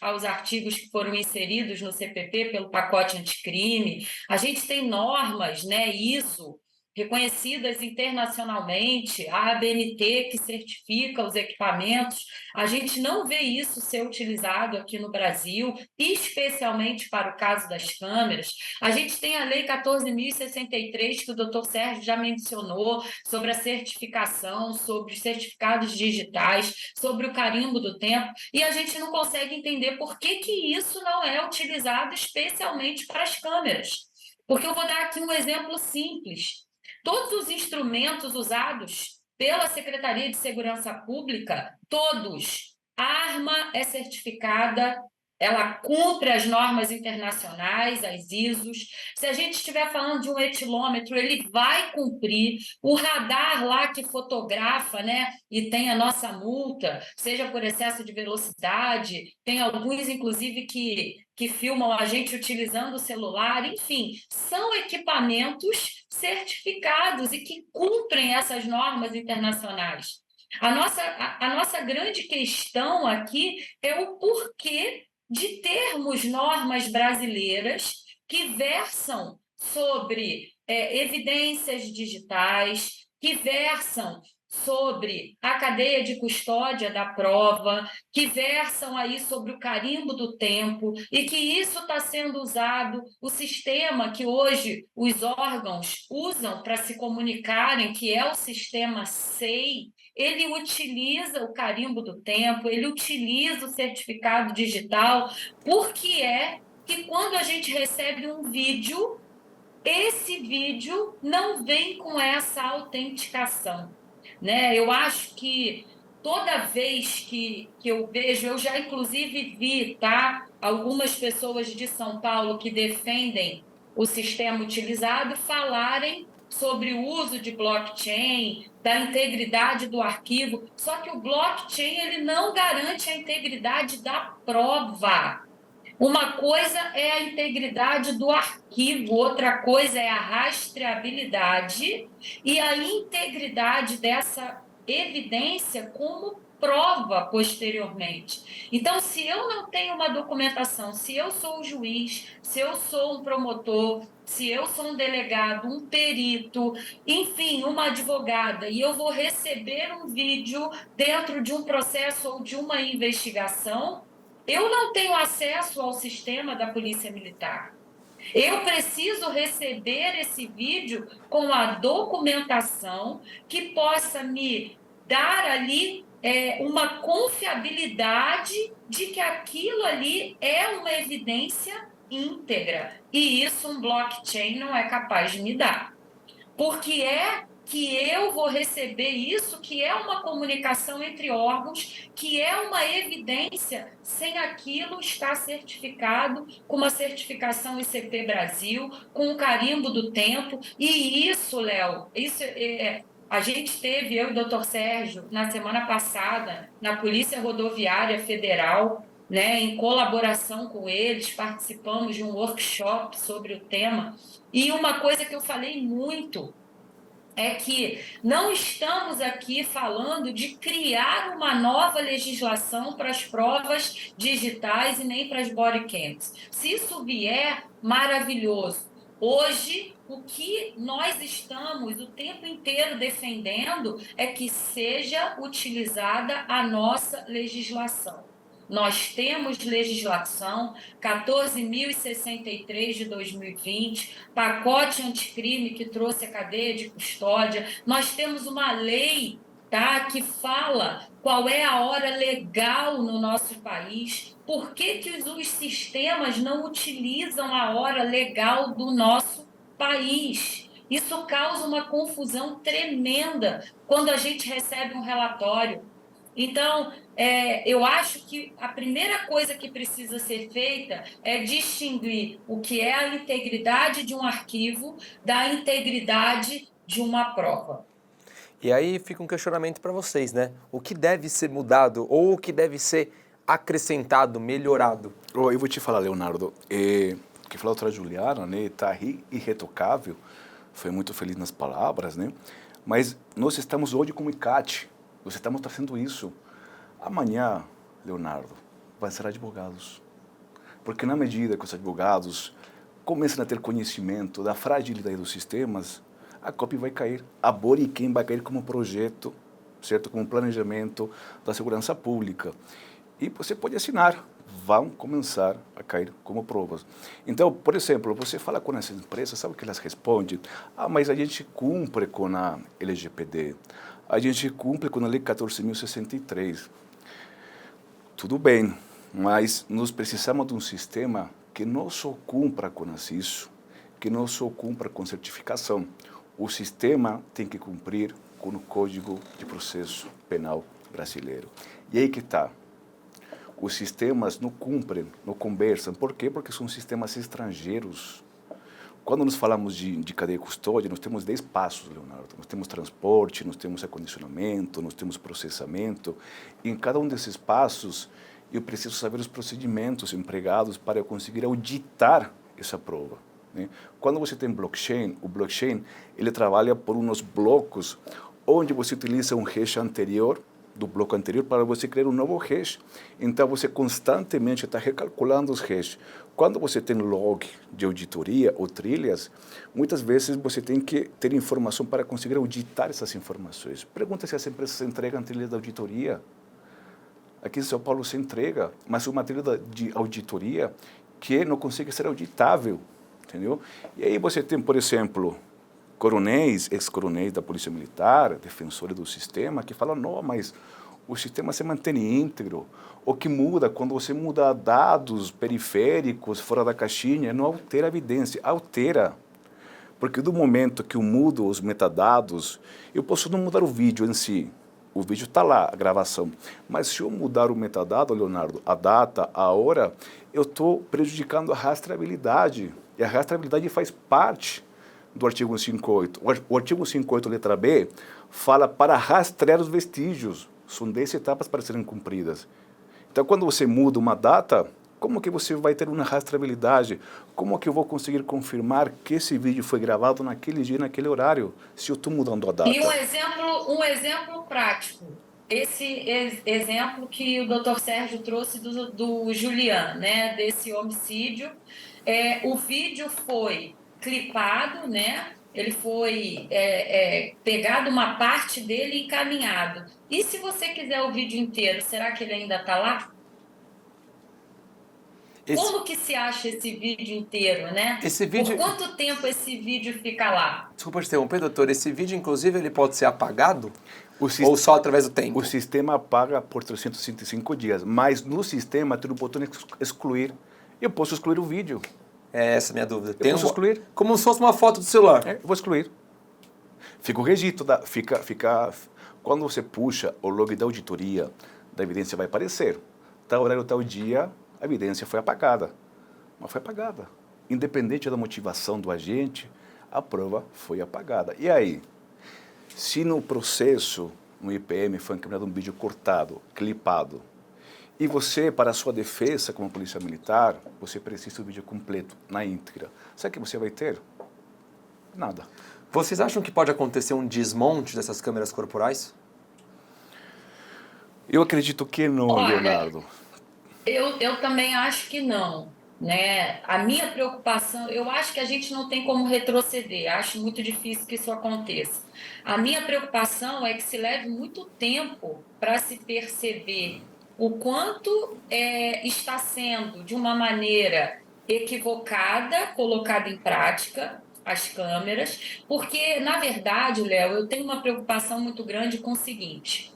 aos artigos que foram inseridos no CPP pelo pacote anticrime. A gente tem normas, né, ISO, reconhecidas internacionalmente, a ABNT que certifica os equipamentos. A gente não vê isso ser utilizado aqui no Brasil, especialmente para o caso das câmeras. A gente tem a Lei 14.063, que o doutor Sérgio já mencionou, sobre a certificação, sobre os certificados digitais, sobre o carimbo do tempo, e a gente não consegue entender por que isso não é utilizado especialmente para as câmeras. Porque eu vou dar aqui um exemplo simples. Todos os instrumentos usados pela Secretaria de Segurança Pública, todos, a arma é certificada, ela cumpre as normas internacionais, as ISOs. Se a gente estiver falando de um etilômetro, ele vai cumprir. O radar lá que fotografa, né, e tem a nossa multa, seja por excesso de velocidade, tem alguns, inclusive, que filmam a gente utilizando o celular, enfim, são equipamentos certificados e que cumprem essas normas internacionais. A nossa grande questão aqui é o porquê de termos normas brasileiras que versam sobre evidências digitais, que versam sobre a cadeia de custódia da prova, que versam aí sobre o carimbo do tempo, e que isso está sendo usado, o sistema que hoje os órgãos usam para se comunicarem, que é o sistema SEI, ele utiliza o carimbo do tempo, ele utiliza o certificado digital, porque é que quando a gente recebe um vídeo, esse vídeo não vem com essa autenticação, né? Eu acho que toda vez que eu vejo, eu já inclusive vi, tá? Algumas pessoas de São Paulo que defendem o sistema utilizado falarem sobre o uso de blockchain, da integridade do arquivo, só que o blockchain ele não garante a integridade da prova. Uma coisa é a integridade do arquivo, outra coisa é a rastreabilidade e a integridade dessa evidência como prova posteriormente. Então, se eu não tenho uma documentação, se eu sou um juiz, se eu sou um promotor, se eu sou um delegado, um perito, enfim, uma advogada, e eu vou receber um vídeo dentro de um processo ou de uma investigação, eu não tenho acesso ao sistema da Polícia Militar. Eu preciso receber esse vídeo com a documentação que possa me dar ali uma confiabilidade de que aquilo ali é uma evidência íntegra. E isso um blockchain não é capaz de me dar. Porque é que eu vou receber isso, que é uma comunicação entre órgãos, que é uma evidência sem aquilo estar certificado com uma certificação ICP Brasil, com o carimbo do tempo. E isso, Léo, a gente teve, eu e o doutor Sérgio, na semana passada, na Polícia Rodoviária Federal, né, em colaboração com eles, participamos de um workshop sobre o tema. E uma coisa que eu falei muito é que não estamos aqui falando de criar uma nova legislação para as provas digitais e nem para as bodycams. Se isso vier, maravilhoso. Hoje, o que nós estamos o tempo inteiro defendendo é que seja utilizada a nossa legislação. Nós temos legislação 14.063 de 2020, pacote anticrime que trouxe a cadeia de custódia. Nós temos uma lei, tá, que fala qual é a hora legal no nosso país. por que que os sistemas não utilizam a hora legal do nosso país? Isso causa uma confusão tremenda quando a gente recebe um relatório. Então, eu acho que a primeira coisa que precisa ser feita é distinguir o que é a integridade de um arquivo da integridade de uma prova. E aí fica um questionamento para vocês, né? O que deve ser mudado ou o que deve ser acrescentado, melhorado? Eu vou te falar, Leonardo, que falou a doutora Juliana, né, tá irretocável, foi muito feliz nas palavras, né? Mas nós estamos hoje com o ICAT, nós estamos trazendo isso. Amanhã, Leonardo, vão ser advogados. Porque na medida que os advogados começam a ter conhecimento da fragilidade dos sistemas, a COP vai cair. A Boriquim vai cair como projeto, certo? Como planejamento da segurança pública. E você pode assinar, vão começar a cair como provas. Então, por exemplo, você fala com essas empresas, sabe o que elas respondem? Ah, mas a gente cumpre com a LGPD, a gente cumpre com a Lei 14.063. Tudo bem, mas nós precisamos de um sistema que não só cumpra com isso, que não só cumpra com certificação. O sistema tem que cumprir com o Código de Processo Penal brasileiro. E aí que está. Os sistemas não cumprem, não conversam. Por quê? Porque são sistemas estrangeiros. Quando nós falamos de cadeia de custódia, nós temos 10 passos, Leonardo. Nós temos transporte, nós temos acondicionamento, nós temos processamento. E em cada um desses passos, eu preciso saber os procedimentos empregados para eu conseguir auditar essa prova, né? Quando você tem blockchain, o blockchain ele trabalha por uns blocos onde você utiliza um hash anterior do bloco anterior para você criar um novo hash. Então, você constantemente está recalculando os hashes. Quando você tem log de auditoria ou trilhas, muitas vezes você tem que ter informação para conseguir auditar essas informações. Pergunta se as empresas entregam trilha de auditoria. Aqui em São Paulo se entrega, mas uma trilha de auditoria que não consegue ser auditável, entendeu? E aí você tem, por exemplo, coronéis, ex-coronéis da Polícia Militar, defensores do sistema, que falam, não, mas o sistema se mantém íntegro. O que muda, quando você muda dados periféricos fora da caixinha, não altera a evidência, altera. Porque do momento que eu mudo os metadados, eu posso não mudar o vídeo em si. O vídeo está lá, a gravação. Mas se eu mudar o metadado, Leonardo, a data, a hora, eu estou prejudicando a rastreabilidade. E a rastreabilidade faz parte do artigo 158. O artigo 158, letra B, fala para rastrear os vestígios. São 10 etapas para serem cumpridas. Então, quando você muda uma data, como que você vai ter uma rastreabilidade? Como que eu vou conseguir confirmar que esse vídeo foi gravado naquele dia, naquele horário, se eu estou mudando a data? E um exemplo prático. Esse exemplo que o doutor Sérgio trouxe do Julian, né, desse homicídio. O vídeo foi clipado, né? Ele foi pegado uma parte dele e encaminhado. E se você quiser o vídeo inteiro, será que ele ainda está lá? Como que se acha esse vídeo inteiro, né? Esse vídeo... Por quanto tempo esse vídeo fica lá? Desculpa te interromper, doutor. Esse vídeo, inclusive, ele pode ser apagado? Ou só através do tempo? O sistema apaga por 365 dias, mas no sistema tem o botão excluir. Eu posso excluir o vídeo. É essa a minha dúvida. Eu posso excluir. Como se fosse uma foto do celular. Eu vou excluir. Fica o registro, quando você puxa o log da auditoria, da evidência vai aparecer. Tal horário, tal dia, a evidência foi apagada. Mas foi apagada. Independente da motivação do agente, a prova foi apagada. E aí? Se no processo, no IPM, foi encaminhado um vídeo cortado, clipado, e você, para a sua defesa como polícia militar, você precisa do vídeo completo, na íntegra, sabe o que você vai ter? Nada. Vocês acham que pode acontecer um desmonte dessas câmeras corporais? Eu acredito que não, Olha, Leonardo. Eu também acho que não, né? A minha preocupação, eu acho que a gente não tem como retroceder, acho muito difícil que isso aconteça. A minha preocupação é que se leve muito tempo para se perceber o quanto está sendo, de uma maneira equivocada, colocada em prática as câmeras, porque, na verdade, Léo, eu tenho uma preocupação muito grande com o seguinte: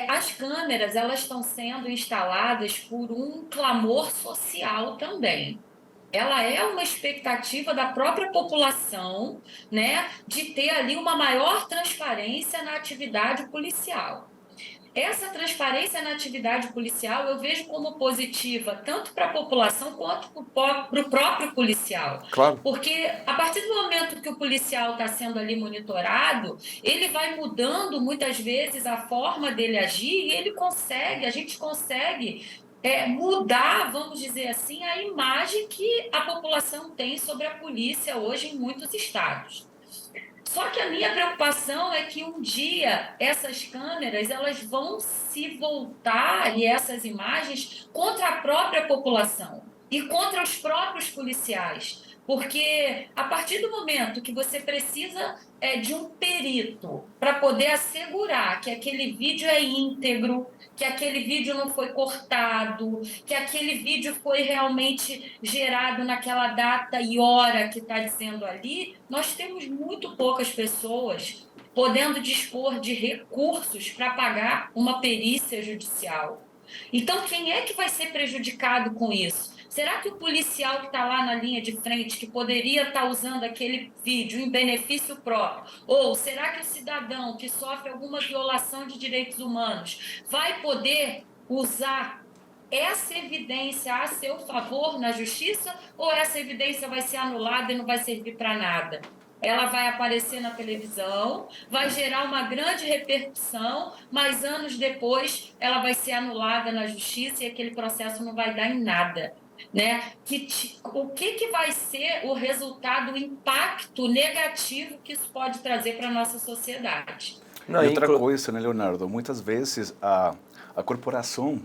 As câmeras, elas estão sendo instaladas por um clamor social também. Ela é uma expectativa da própria população, né, de ter ali uma maior transparência na atividade policial. Essa transparência na atividade policial eu vejo como positiva tanto para a população quanto para o próprio policial. Claro. Porque a partir do momento que o policial está sendo ali monitorado, ele vai mudando muitas vezes a forma dele agir e a gente consegue mudar, vamos dizer assim, a imagem que a população tem sobre a polícia hoje em muitos estados. Só que a minha preocupação é que um dia essas câmeras elas vão se voltar e essas imagens contra a própria população e contra os próprios policiais. Porque a partir do momento que você precisa de um perito para poder assegurar que aquele vídeo é íntegro, que aquele vídeo não foi cortado, que aquele vídeo foi realmente gerado naquela data e hora que está dizendo ali, nós temos muito poucas pessoas podendo dispor de recursos para pagar uma perícia judicial. Então, quem é que vai ser prejudicado com isso? Será que o policial que está lá na linha de frente, que poderia estar usando aquele vídeo em benefício próprio, ou será que o cidadão que sofre alguma violação de direitos humanos vai poder usar essa evidência a seu favor na justiça, ou essa evidência vai ser anulada e não vai servir para nada? Ela vai aparecer na televisão, vai gerar uma grande repercussão, mas anos depois ela vai ser anulada na justiça e aquele processo não vai dar em nada. Né? O que vai ser o resultado, o impacto negativo que isso pode trazer para a nossa sociedade? Não, e outra coisa, né, Leonardo? Muitas vezes a corporação,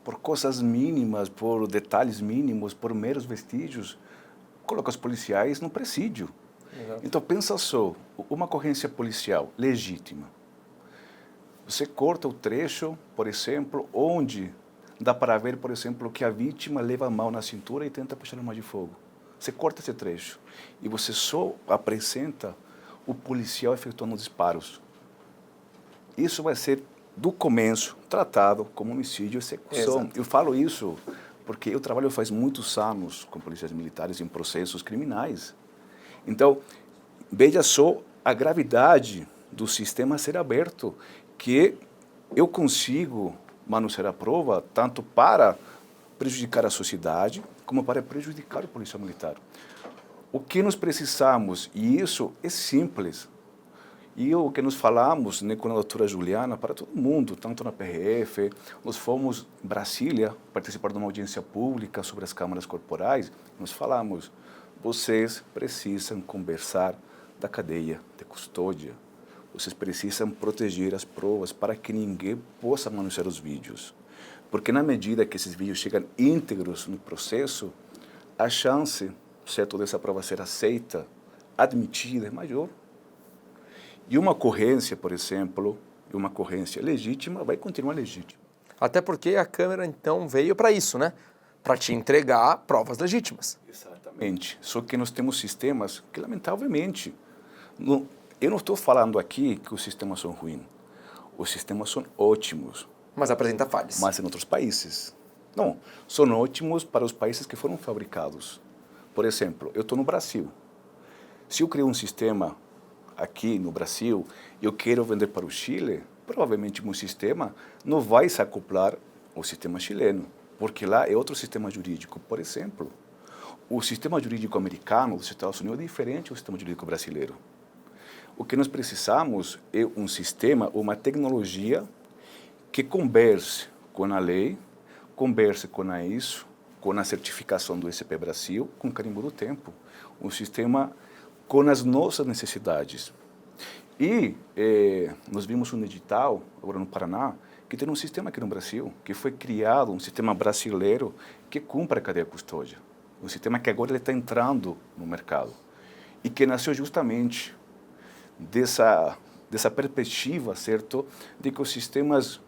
por coisas mínimas, por detalhes mínimos, por meros vestígios, coloca os policiais no presídio. Exato. Então, pensa só, uma ocorrência policial legítima. Você corta o trecho, por exemplo, onde dá para ver, por exemplo, que a vítima leva a mão na cintura e tenta puxar uma arma de fogo. Você corta esse trecho e você só apresenta o policial efetuando disparos. Isso vai ser, do começo, tratado como homicídio e execução. Exato. Eu falo isso porque eu trabalho faz muitos anos com policiais militares em processos criminais. Então, veja só a gravidade do sistema ser aberto, que eu consigo manusear a prova tanto para prejudicar a sociedade como para prejudicar o policial militar. O que nós precisamos, e isso é simples, e o que nós falamos, né, com a doutora Juliana, para todo mundo, tanto na PRF, nós fomos em Brasília participar de uma audiência pública sobre as câmaras corporais, nós falamos, vocês precisam conversar da cadeia de custódia. Vocês precisam proteger as provas para que ninguém possa manusear os vídeos. Porque na medida que esses vídeos chegam íntegros no processo, a chance, certo, dessa prova ser aceita, admitida, é maior. E uma ocorrência, por exemplo, uma ocorrência legítima, vai continuar legítima. Até porque a câmera, então, veio para isso, né? Para te entregar provas legítimas. Exatamente. Só que nós temos sistemas que, lamentavelmente, eu não estou falando aqui que os sistemas são ruins. Os sistemas são ótimos. Mas apresenta falhas. Mas em outros países. Não, são ótimos para os países que foram fabricados. Por exemplo, eu estou no Brasil. Se eu criar um sistema aqui no Brasil e eu quero vender para o Chile, provavelmente o meu sistema não vai se acoplar ao sistema chileno, porque lá é outro sistema jurídico. Por exemplo, o sistema jurídico americano dos Estados Unidos é diferente do sistema jurídico brasileiro. O que nós precisamos é um sistema, uma tecnologia que converse com a lei, converse com a ISO, com a certificação do SP Brasil, com o carimbo do tempo. Um sistema com as nossas necessidades. E nós vimos um edital, agora no Paraná, que tem um sistema aqui no Brasil, que foi criado, um sistema brasileiro que cumpre a cadeia custódia. Um sistema que agora está entrando no mercado. E que nasceu justamente dessa perspectiva, certo, de que os sistemas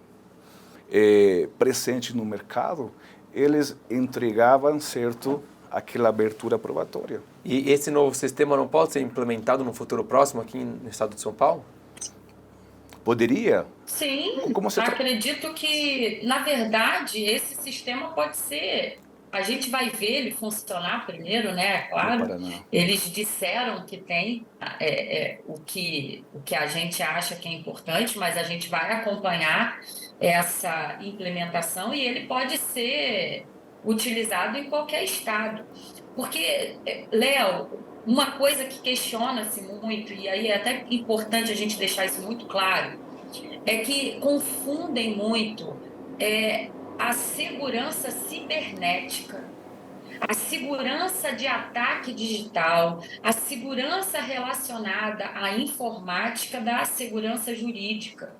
presentes no mercado, eles entregavam, certo, aquela abertura probatória. E esse novo sistema não pode ser implementado no futuro próximo aqui no estado de São Paulo? Poderia? Sim, Como você... acredito que, na verdade, esse sistema pode ser. A gente vai ver ele funcionar primeiro, né? No Claro, Paraná. eles disseram que tem o que a gente acha que é importante, mas a gente vai acompanhar essa implementação e ele pode ser utilizado em qualquer estado. Porque, Léo, uma coisa que questiona-se muito, e aí é até importante a gente deixar isso muito claro, é que confundem muito a segurança cibernética, a segurança de ataque digital, a segurança relacionada à informática da segurança jurídica.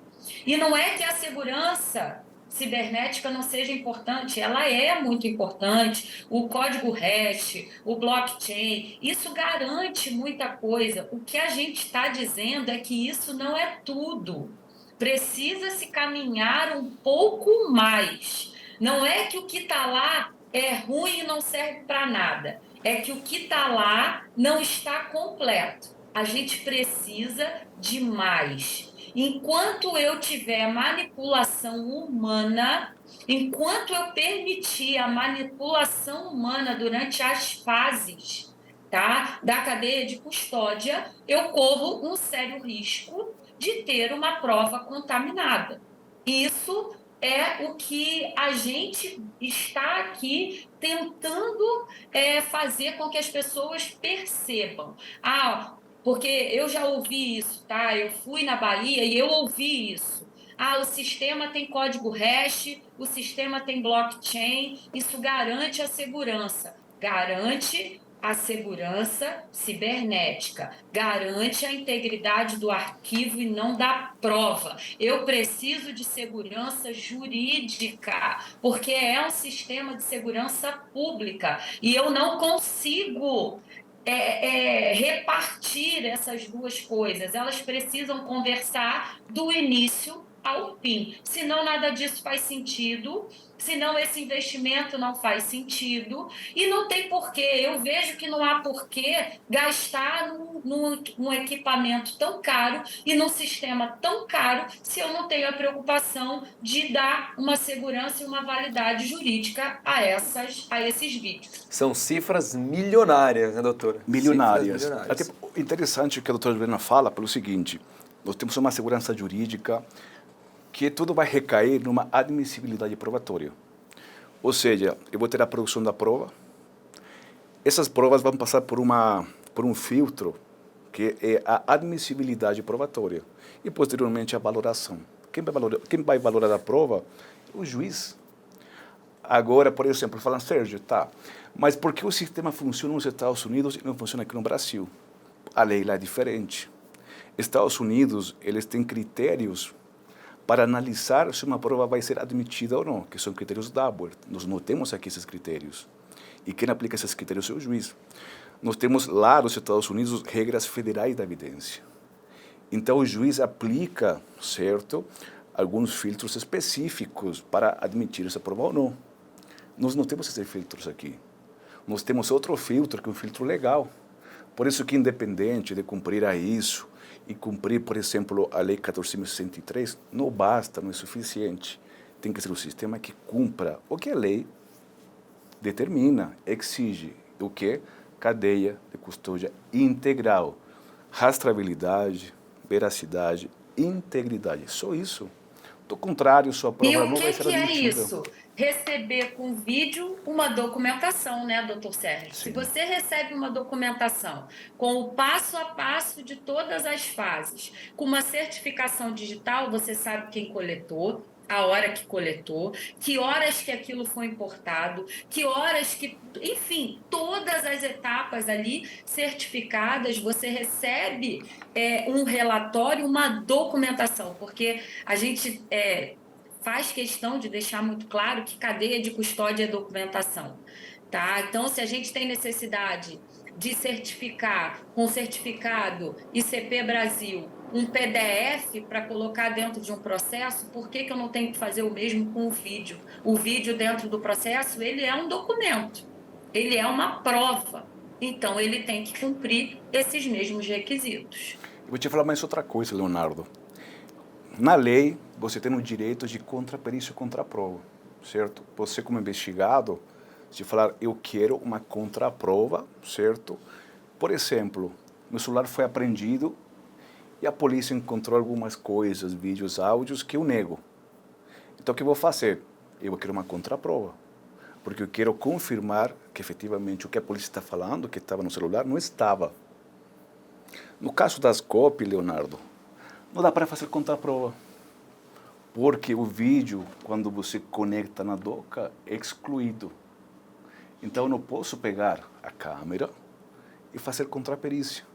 E não é que a segurança cibernética não seja importante, ela é muito importante. O código hash, o blockchain, isso garante muita coisa. O que a gente está dizendo é que isso não é tudo. Precisa-se caminhar um pouco mais. Não é que o que está lá é ruim e não serve para nada. É que o que está lá não está completo. A gente precisa de mais. Enquanto eu tiver manipulação humana, enquanto eu permitir a manipulação humana durante as fases, tá, da cadeia de custódia, eu corro um sério risco de ter uma prova contaminada. Isso é o que a gente está aqui tentando fazer com que as pessoas percebam. Porque eu já ouvi isso, tá? Eu fui na Bahia e eu ouvi isso. O sistema tem código hash, o sistema tem blockchain, isso garante a segurança. Garante a segurança cibernética, garante a integridade do arquivo e não da prova. Eu preciso de segurança jurídica, porque é um sistema de segurança pública e eu não consigo repartir essas duas coisas. Elas precisam conversar do início ao fim. Senão, nada disso faz sentido. Senão, esse investimento não faz sentido. E não tem porquê. Eu vejo que não há porquê gastar num equipamento tão caro e num sistema tão caro se eu não tenho a preocupação de dar uma segurança e uma validade jurídica a esses vídeos. São cifras milionárias, né, doutora? Milionárias. Cifras milionárias. Até interessante o que a doutora Juliana fala, pelo seguinte, nós temos uma segurança jurídica que tudo vai recair numa admissibilidade probatória. Ou seja, eu vou ter a produção da prova, essas provas vão passar por um filtro, que é a admissibilidade probatória, e posteriormente a valoração. Quem vai valorar a prova é o juiz. Agora, por exemplo, falam, Sérgio, tá, mas por que o sistema funciona nos Estados Unidos e não funciona aqui no Brasil? A lei lá é diferente. Estados Unidos, eles têm critérios para analisar se uma prova vai ser admitida ou não, que são critérios Daubert. Nós não temos aqui esses critérios. E quem aplica esses critérios é o juiz. Nós temos lá nos Estados Unidos regras federais da evidência. Então o juiz aplica, certo, alguns filtros específicos para admitir essa prova ou não. Nós não temos esses filtros aqui. Nós temos outro filtro, que é um filtro legal. Por isso que, independente de cumprir a isso, e cumprir, por exemplo, a Lei 14.063, não basta, não é suficiente. Tem que ser um sistema que cumpra o que a lei determina, exige. O que? Cadeia de custódia integral. Rastreabilidade, veracidade, integridade. Só isso. Do contrário, sua prova E o não vai ser admitida. que é isso? Receber com vídeo uma documentação, né, doutor Sérgio? Sim. Se você recebe uma documentação com o passo a passo de todas as fases, com uma certificação digital, você sabe quem coletou, a hora que coletou, que horas que aquilo foi importado, que horas que... Enfim, todas as etapas ali certificadas, você recebe um relatório, uma documentação, porque a gente... faz questão de deixar muito claro que cadeia de custódia é documentação, tá? Então, se a gente tem necessidade de certificar com certificado ICP Brasil um PDF para colocar dentro de um processo, por que eu não tenho que fazer o mesmo com o vídeo? O vídeo dentro do processo, ele é um documento, ele é uma prova, então ele tem que cumprir esses mesmos requisitos. Eu vou te falar mais outra coisa, Leonardo. na lei, você tem o direito de contraperícia e contraprova, certo? Você, como investigado, se falar, eu quero uma contraprova, certo? Por exemplo, meu celular foi apreendido e a polícia encontrou algumas coisas, vídeos, áudios, que eu nego. Então, o que eu vou fazer? Eu quero uma contraprova, porque eu quero confirmar que, efetivamente, o que a polícia está falando, que estava no celular, não estava. No caso das cópias, Leonardo, não dá para fazer contraprova, porque o vídeo, quando você conecta na doca, é excluído. Então, eu não posso pegar a câmera e fazer contraperícia.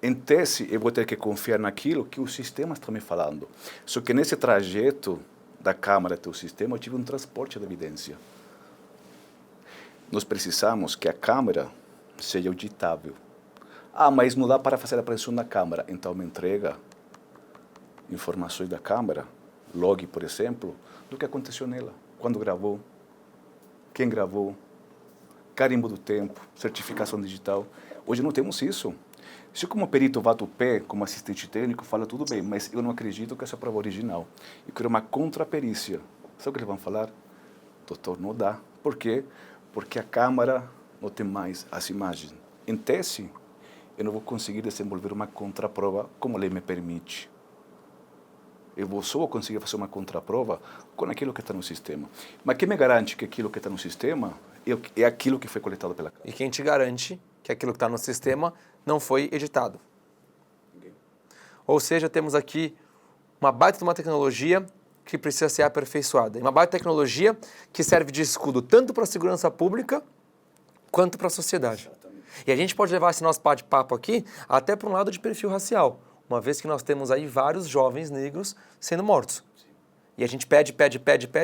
Em tese, eu vou ter que confiar naquilo que o sistema está me falando. Só que nesse trajeto da câmera até o sistema, eu tive um transporte de evidência. Nós precisamos que a câmera seja auditável. Ah, mas não dá para fazer a apreensão da câmera. Então, me entrega informações da câmera, log, por exemplo, do que aconteceu nela, quando gravou, quem gravou, carimbo do tempo, certificação digital. Hoje não temos isso. Se como perito bato o pé, como assistente técnico, fala tudo bem, mas eu não acredito que essa é a prova original. Eu quero uma contraperícia. Sabe o que eles vão falar? Doutor, não dá. Por quê? Porque a câmera não tem mais as imagens. Em tese, eu não vou conseguir desenvolver uma contraprova como a lei me permite. Só vou conseguir fazer uma contraprova com aquilo que está no sistema. Mas quem me garante que aquilo que está no sistema é aquilo que foi coletado pela câmera? E quem te garante que aquilo que está no sistema não foi editado? Ninguém. Ou seja, temos aqui uma baita de uma tecnologia que precisa ser aperfeiçoada. E uma baita tecnologia que serve de escudo tanto para a segurança pública quanto para a sociedade. Exatamente. E a gente pode levar esse nosso bate-papo aqui até para um lado de perfil racial, uma vez que nós temos aí vários jovens negros sendo mortos. Sim. E a gente pede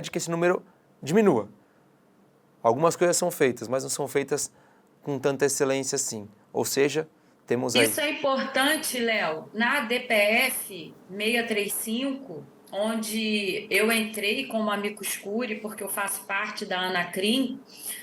que esse número diminua. Algumas coisas são feitas, mas não são feitas com tanta excelência assim. Ou seja, temos aí... Isso é importante, Léo. Na DPF 635, onde eu entrei como amicus curiae, porque eu faço parte da Anacrim,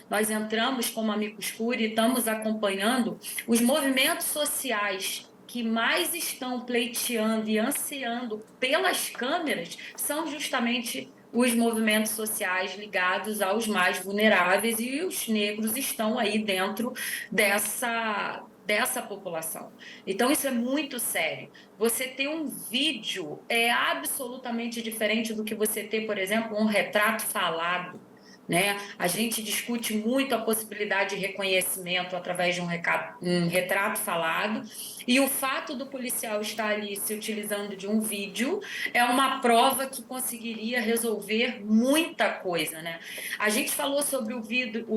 nós entramos como amicus curiae e estamos acompanhando os movimentos sociais que mais estão pleiteando e ansiando pelas câmeras são justamente os movimentos sociais ligados aos mais vulneráveis, e os negros estão aí dentro dessa população. Então, isso é muito sério. Você ter um vídeo é absolutamente diferente do que você ter, por exemplo, um retrato falado, né? A gente discute muito a possibilidade de reconhecimento através de um retrato falado, e o fato do policial estar ali se utilizando de um vídeo é uma prova que conseguiria resolver muita coisa, né? A gente falou sobre o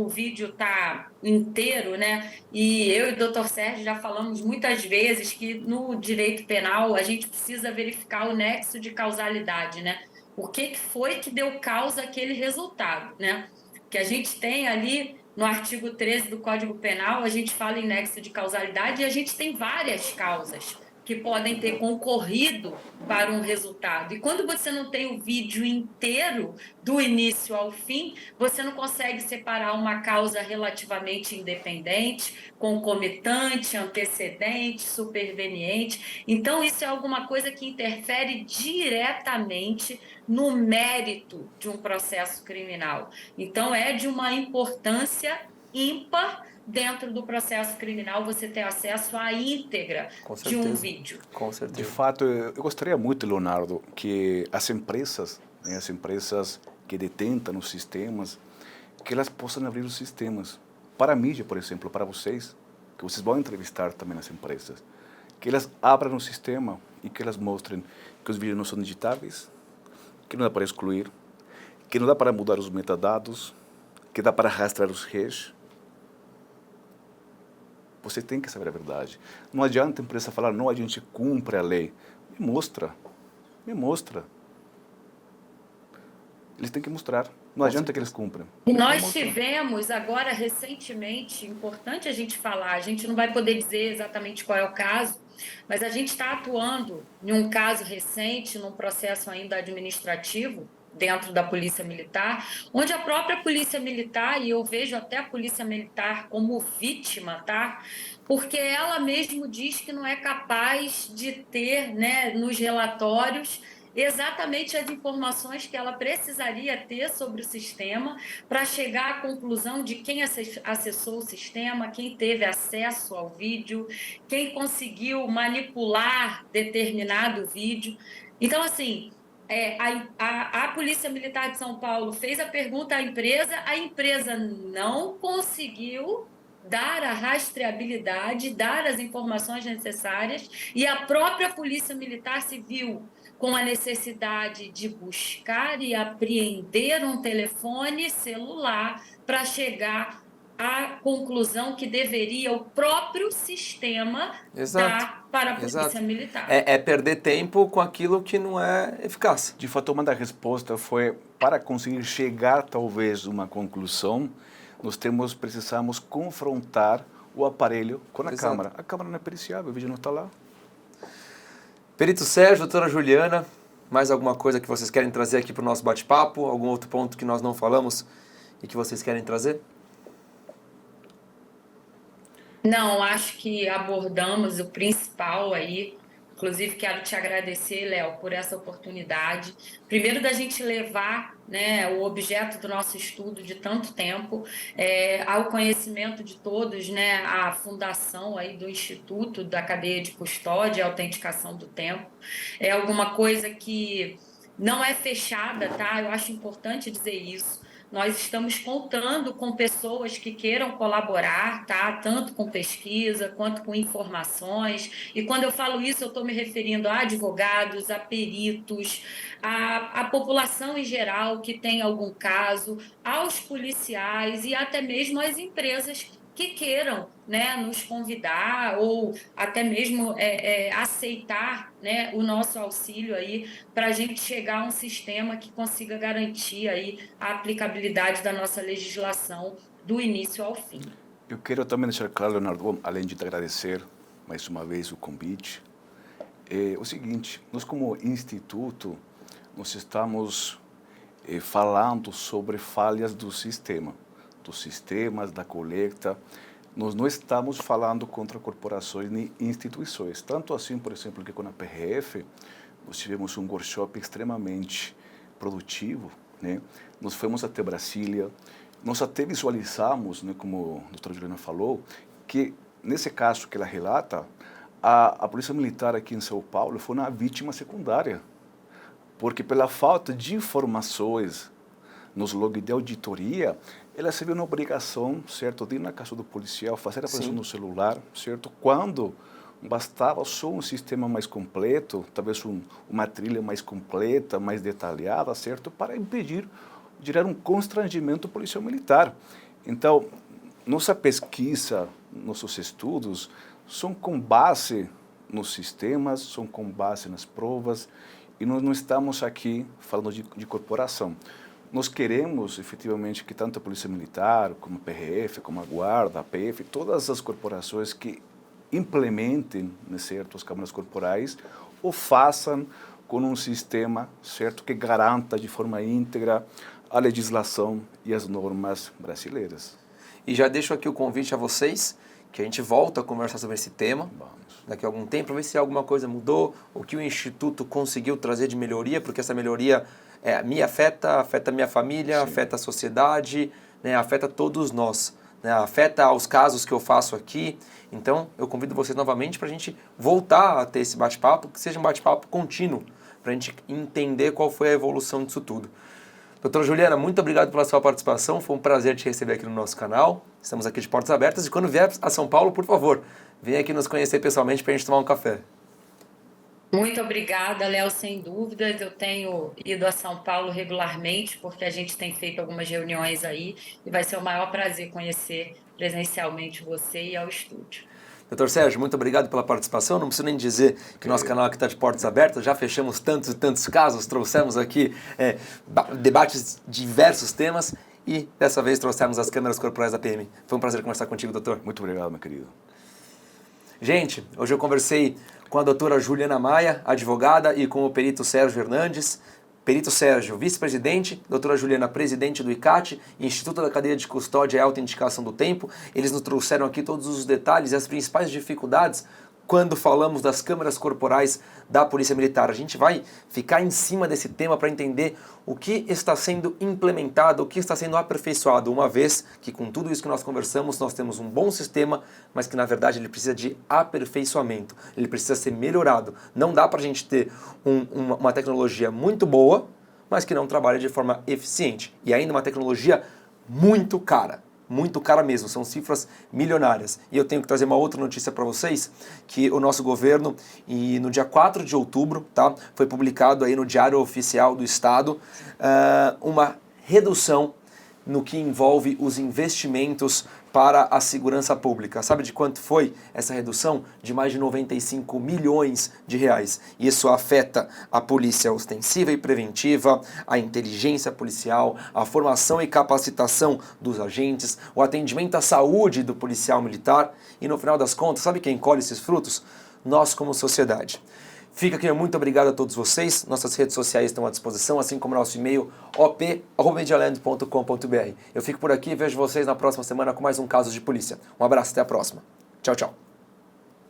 vídeo tá inteiro, né? E eu e o Dr. Sérgio já falamos muitas vezes que no direito penal a gente precisa verificar o nexo de causalidade, né? O que foi que deu causa àquele resultado, né? Que a gente tem ali no artigo 13 do Código Penal, a gente fala em nexo de causalidade e a gente tem várias causas que podem ter concorrido para um resultado. E quando você não tem o vídeo inteiro, do início ao fim, você não consegue separar uma causa relativamente independente, concomitante, antecedente, superveniente. Então, isso é alguma coisa que interfere diretamente no mérito de um processo criminal. Então, é de uma importância ímpar dentro do processo criminal você ter acesso à íntegra de um vídeo. Com certeza. De fato, eu gostaria muito, Leonardo, que as empresas, né, as empresas que detentam os sistemas, que elas possam abrir os sistemas. Para a mídia, por exemplo, para vocês, que vocês vão entrevistar também as empresas, que elas abram o sistema e que elas mostrem que os vídeos não são digitáveis, que não dá para excluir, que não dá para mudar os metadados, que dá para rastrear os hashes. Você tem que saber a verdade. Não adianta a empresa falar, não, a gente cumpre a lei. Me mostra. Me mostra. Eles têm que mostrar. Não adianta que eles cumprem. E nós tivemos agora recentemente, importante a gente falar, a gente não vai poder dizer exatamente qual é o caso, mas a gente está atuando em um caso recente, num processo ainda administrativo, dentro da Polícia Militar, onde a própria Polícia Militar, e eu vejo até a Polícia Militar como vítima, tá? Porque ela mesmo diz que não é capaz de ter, né, nos relatórios, exatamente as informações que ela precisaria ter sobre o sistema para chegar à conclusão de quem acessou o sistema, quem teve acesso ao vídeo, quem conseguiu manipular determinado vídeo. Então, assim, a Polícia Militar de São Paulo fez a pergunta à empresa, a empresa não conseguiu dar a rastreabilidade, dar as informações necessárias, e a própria Polícia Militar se viu com a necessidade de buscar e apreender um telefone celular para chegar à conclusão que deveria o próprio sistema dar para a Polícia Militar. É perder tempo com aquilo que não é eficaz. De fato, uma da resposta foi, para conseguir chegar talvez a uma conclusão, nós precisamos confrontar o aparelho com a câmara. A câmara não é periciável, o vídeo não está lá. Perito Sérgio, doutora Juliana, mais alguma coisa que vocês querem trazer aqui para o nosso bate-papo? Algum outro ponto que nós não falamos e que vocês querem trazer? Não, acho que abordamos o principal aí. Inclusive, quero te agradecer, Léo, por essa oportunidade. Primeiro, da gente levar, né, o objeto do nosso estudo de tanto tempo ao conhecimento de todos, né, a fundação aí do Instituto da Cadeia de Custódia e Autenticação do Tempo. É alguma coisa que não é fechada, tá? Eu acho importante dizer isso. Nós estamos contando com pessoas que queiram colaborar, tá? Tanto com pesquisa quanto com informações. E quando eu falo isso, eu estou me referindo a advogados, a peritos, a população em geral que tem algum caso, aos policiais e até mesmo às empresas que queiram, né, nos convidar ou até mesmo aceitar, né, o nosso auxílio aí para a gente chegar a um sistema que consiga garantir aí a aplicabilidade da nossa legislação do início ao fim. Eu quero também deixar claro, Leonardo, além de te agradecer mais uma vez o convite, é o seguinte: nós como instituto, nós estamos falando sobre falhas do sistema, dos sistemas, da coleta. Nós não estamos falando contra corporações nem instituições. Tanto assim, por exemplo, que com a PRF, nós tivemos um workshop extremamente produtivo, né? Nós fomos até Brasília, nós até visualizamos, né, como a doutora Juliana falou, que nesse caso que ela relata, a Polícia Militar aqui em São Paulo foi uma vítima secundária, porque pela falta de informações nos logs de auditoria, ela se viu na obrigação, certo, de ir na casa do policial, fazer a apreensão no celular, certo, quando bastava só um sistema mais completo, talvez uma trilha mais completa, mais detalhada, certo, para impedir, gerar um constrangimento policial militar. Então, nossa pesquisa, nossos estudos, são com base nos sistemas, são com base nas provas, e nós não estamos aqui falando de corporação. Nós queremos, efetivamente, que tanto a Polícia Militar, como a PRF, como a Guarda, a PF, todas as corporações que implementem, né, certo, as câmaras corporais, o façam com um sistema, certo, que garanta de forma íntegra a legislação e as normas brasileiras. E já deixo aqui o convite a vocês, que a gente volta a conversar sobre esse tema daqui a algum tempo, para ver se alguma coisa mudou, o que o Instituto conseguiu trazer de melhoria, porque essa melhoria me afeta a minha família, afeta a sociedade, né, afeta todos nós, né, afeta aos casos que eu faço aqui. Então, eu convido vocês novamente para a gente voltar a ter esse bate-papo, que seja um bate-papo contínuo, para a gente entender qual foi a evolução disso tudo. Doutora Juliana, muito obrigado pela sua participação, foi um prazer te receber aqui no nosso canal. Estamos aqui de portas abertas e quando vier a São Paulo, por favor, venha aqui nos conhecer pessoalmente para a gente tomar um café. Muito obrigada, Léo, sem dúvidas. Eu tenho ido a São Paulo regularmente, porque a gente tem feito algumas reuniões aí, e vai ser o maior prazer conhecer presencialmente você e ao estúdio. Doutor Sérgio, muito obrigado pela participação. Não preciso nem dizer que o nosso canal aqui está de portas abertas, já fechamos tantos e tantos casos, trouxemos aqui debates de diversos temas e dessa vez trouxemos as câmeras corporais da PM. Foi um prazer conversar contigo, doutor. Muito obrigado, meu querido. Gente, hoje eu conversei com a doutora Juliana Maia, advogada, e com o perito Sérgio Hernandes. Perito Sérgio, vice-presidente, doutora Juliana, presidente do ICAT, Instituto da Cadeia de Custódia e Autenticação do Tempo. Eles nos trouxeram aqui todos os detalhes e as principais dificuldades quando falamos das câmeras corporais da Polícia Militar. A gente vai ficar em cima desse tema para entender o que está sendo implementado, o que está sendo aperfeiçoado, uma vez que com tudo isso que nós conversamos, nós temos um bom sistema, mas que na verdade ele precisa de aperfeiçoamento, ele precisa ser melhorado. Não dá para a gente ter uma tecnologia muito boa, mas que não trabalha de forma eficiente. E ainda uma tecnologia muito cara mesmo, são cifras milionárias. E eu tenho que trazer uma outra notícia para vocês, que o nosso governo, e no dia 4 de outubro, tá, foi publicado aí no Diário Oficial do Estado, uma redução no que envolve os investimentos para a segurança pública. Sabe de quanto foi essa redução? De mais de 95 milhões de reais. Isso afeta a polícia ostensiva e preventiva, a inteligência policial, a formação e capacitação dos agentes, o atendimento à saúde do policial militar e, no final das contas, sabe quem colhe esses frutos? Nós como sociedade. Fica aqui, muito obrigado a todos vocês. Nossas redes sociais estão à disposição, assim como nosso e-mail op@medialand.com.br. Eu fico por aqui e vejo vocês na próxima semana com mais um Caso de Polícia. Um abraço, até a próxima. Tchau, tchau.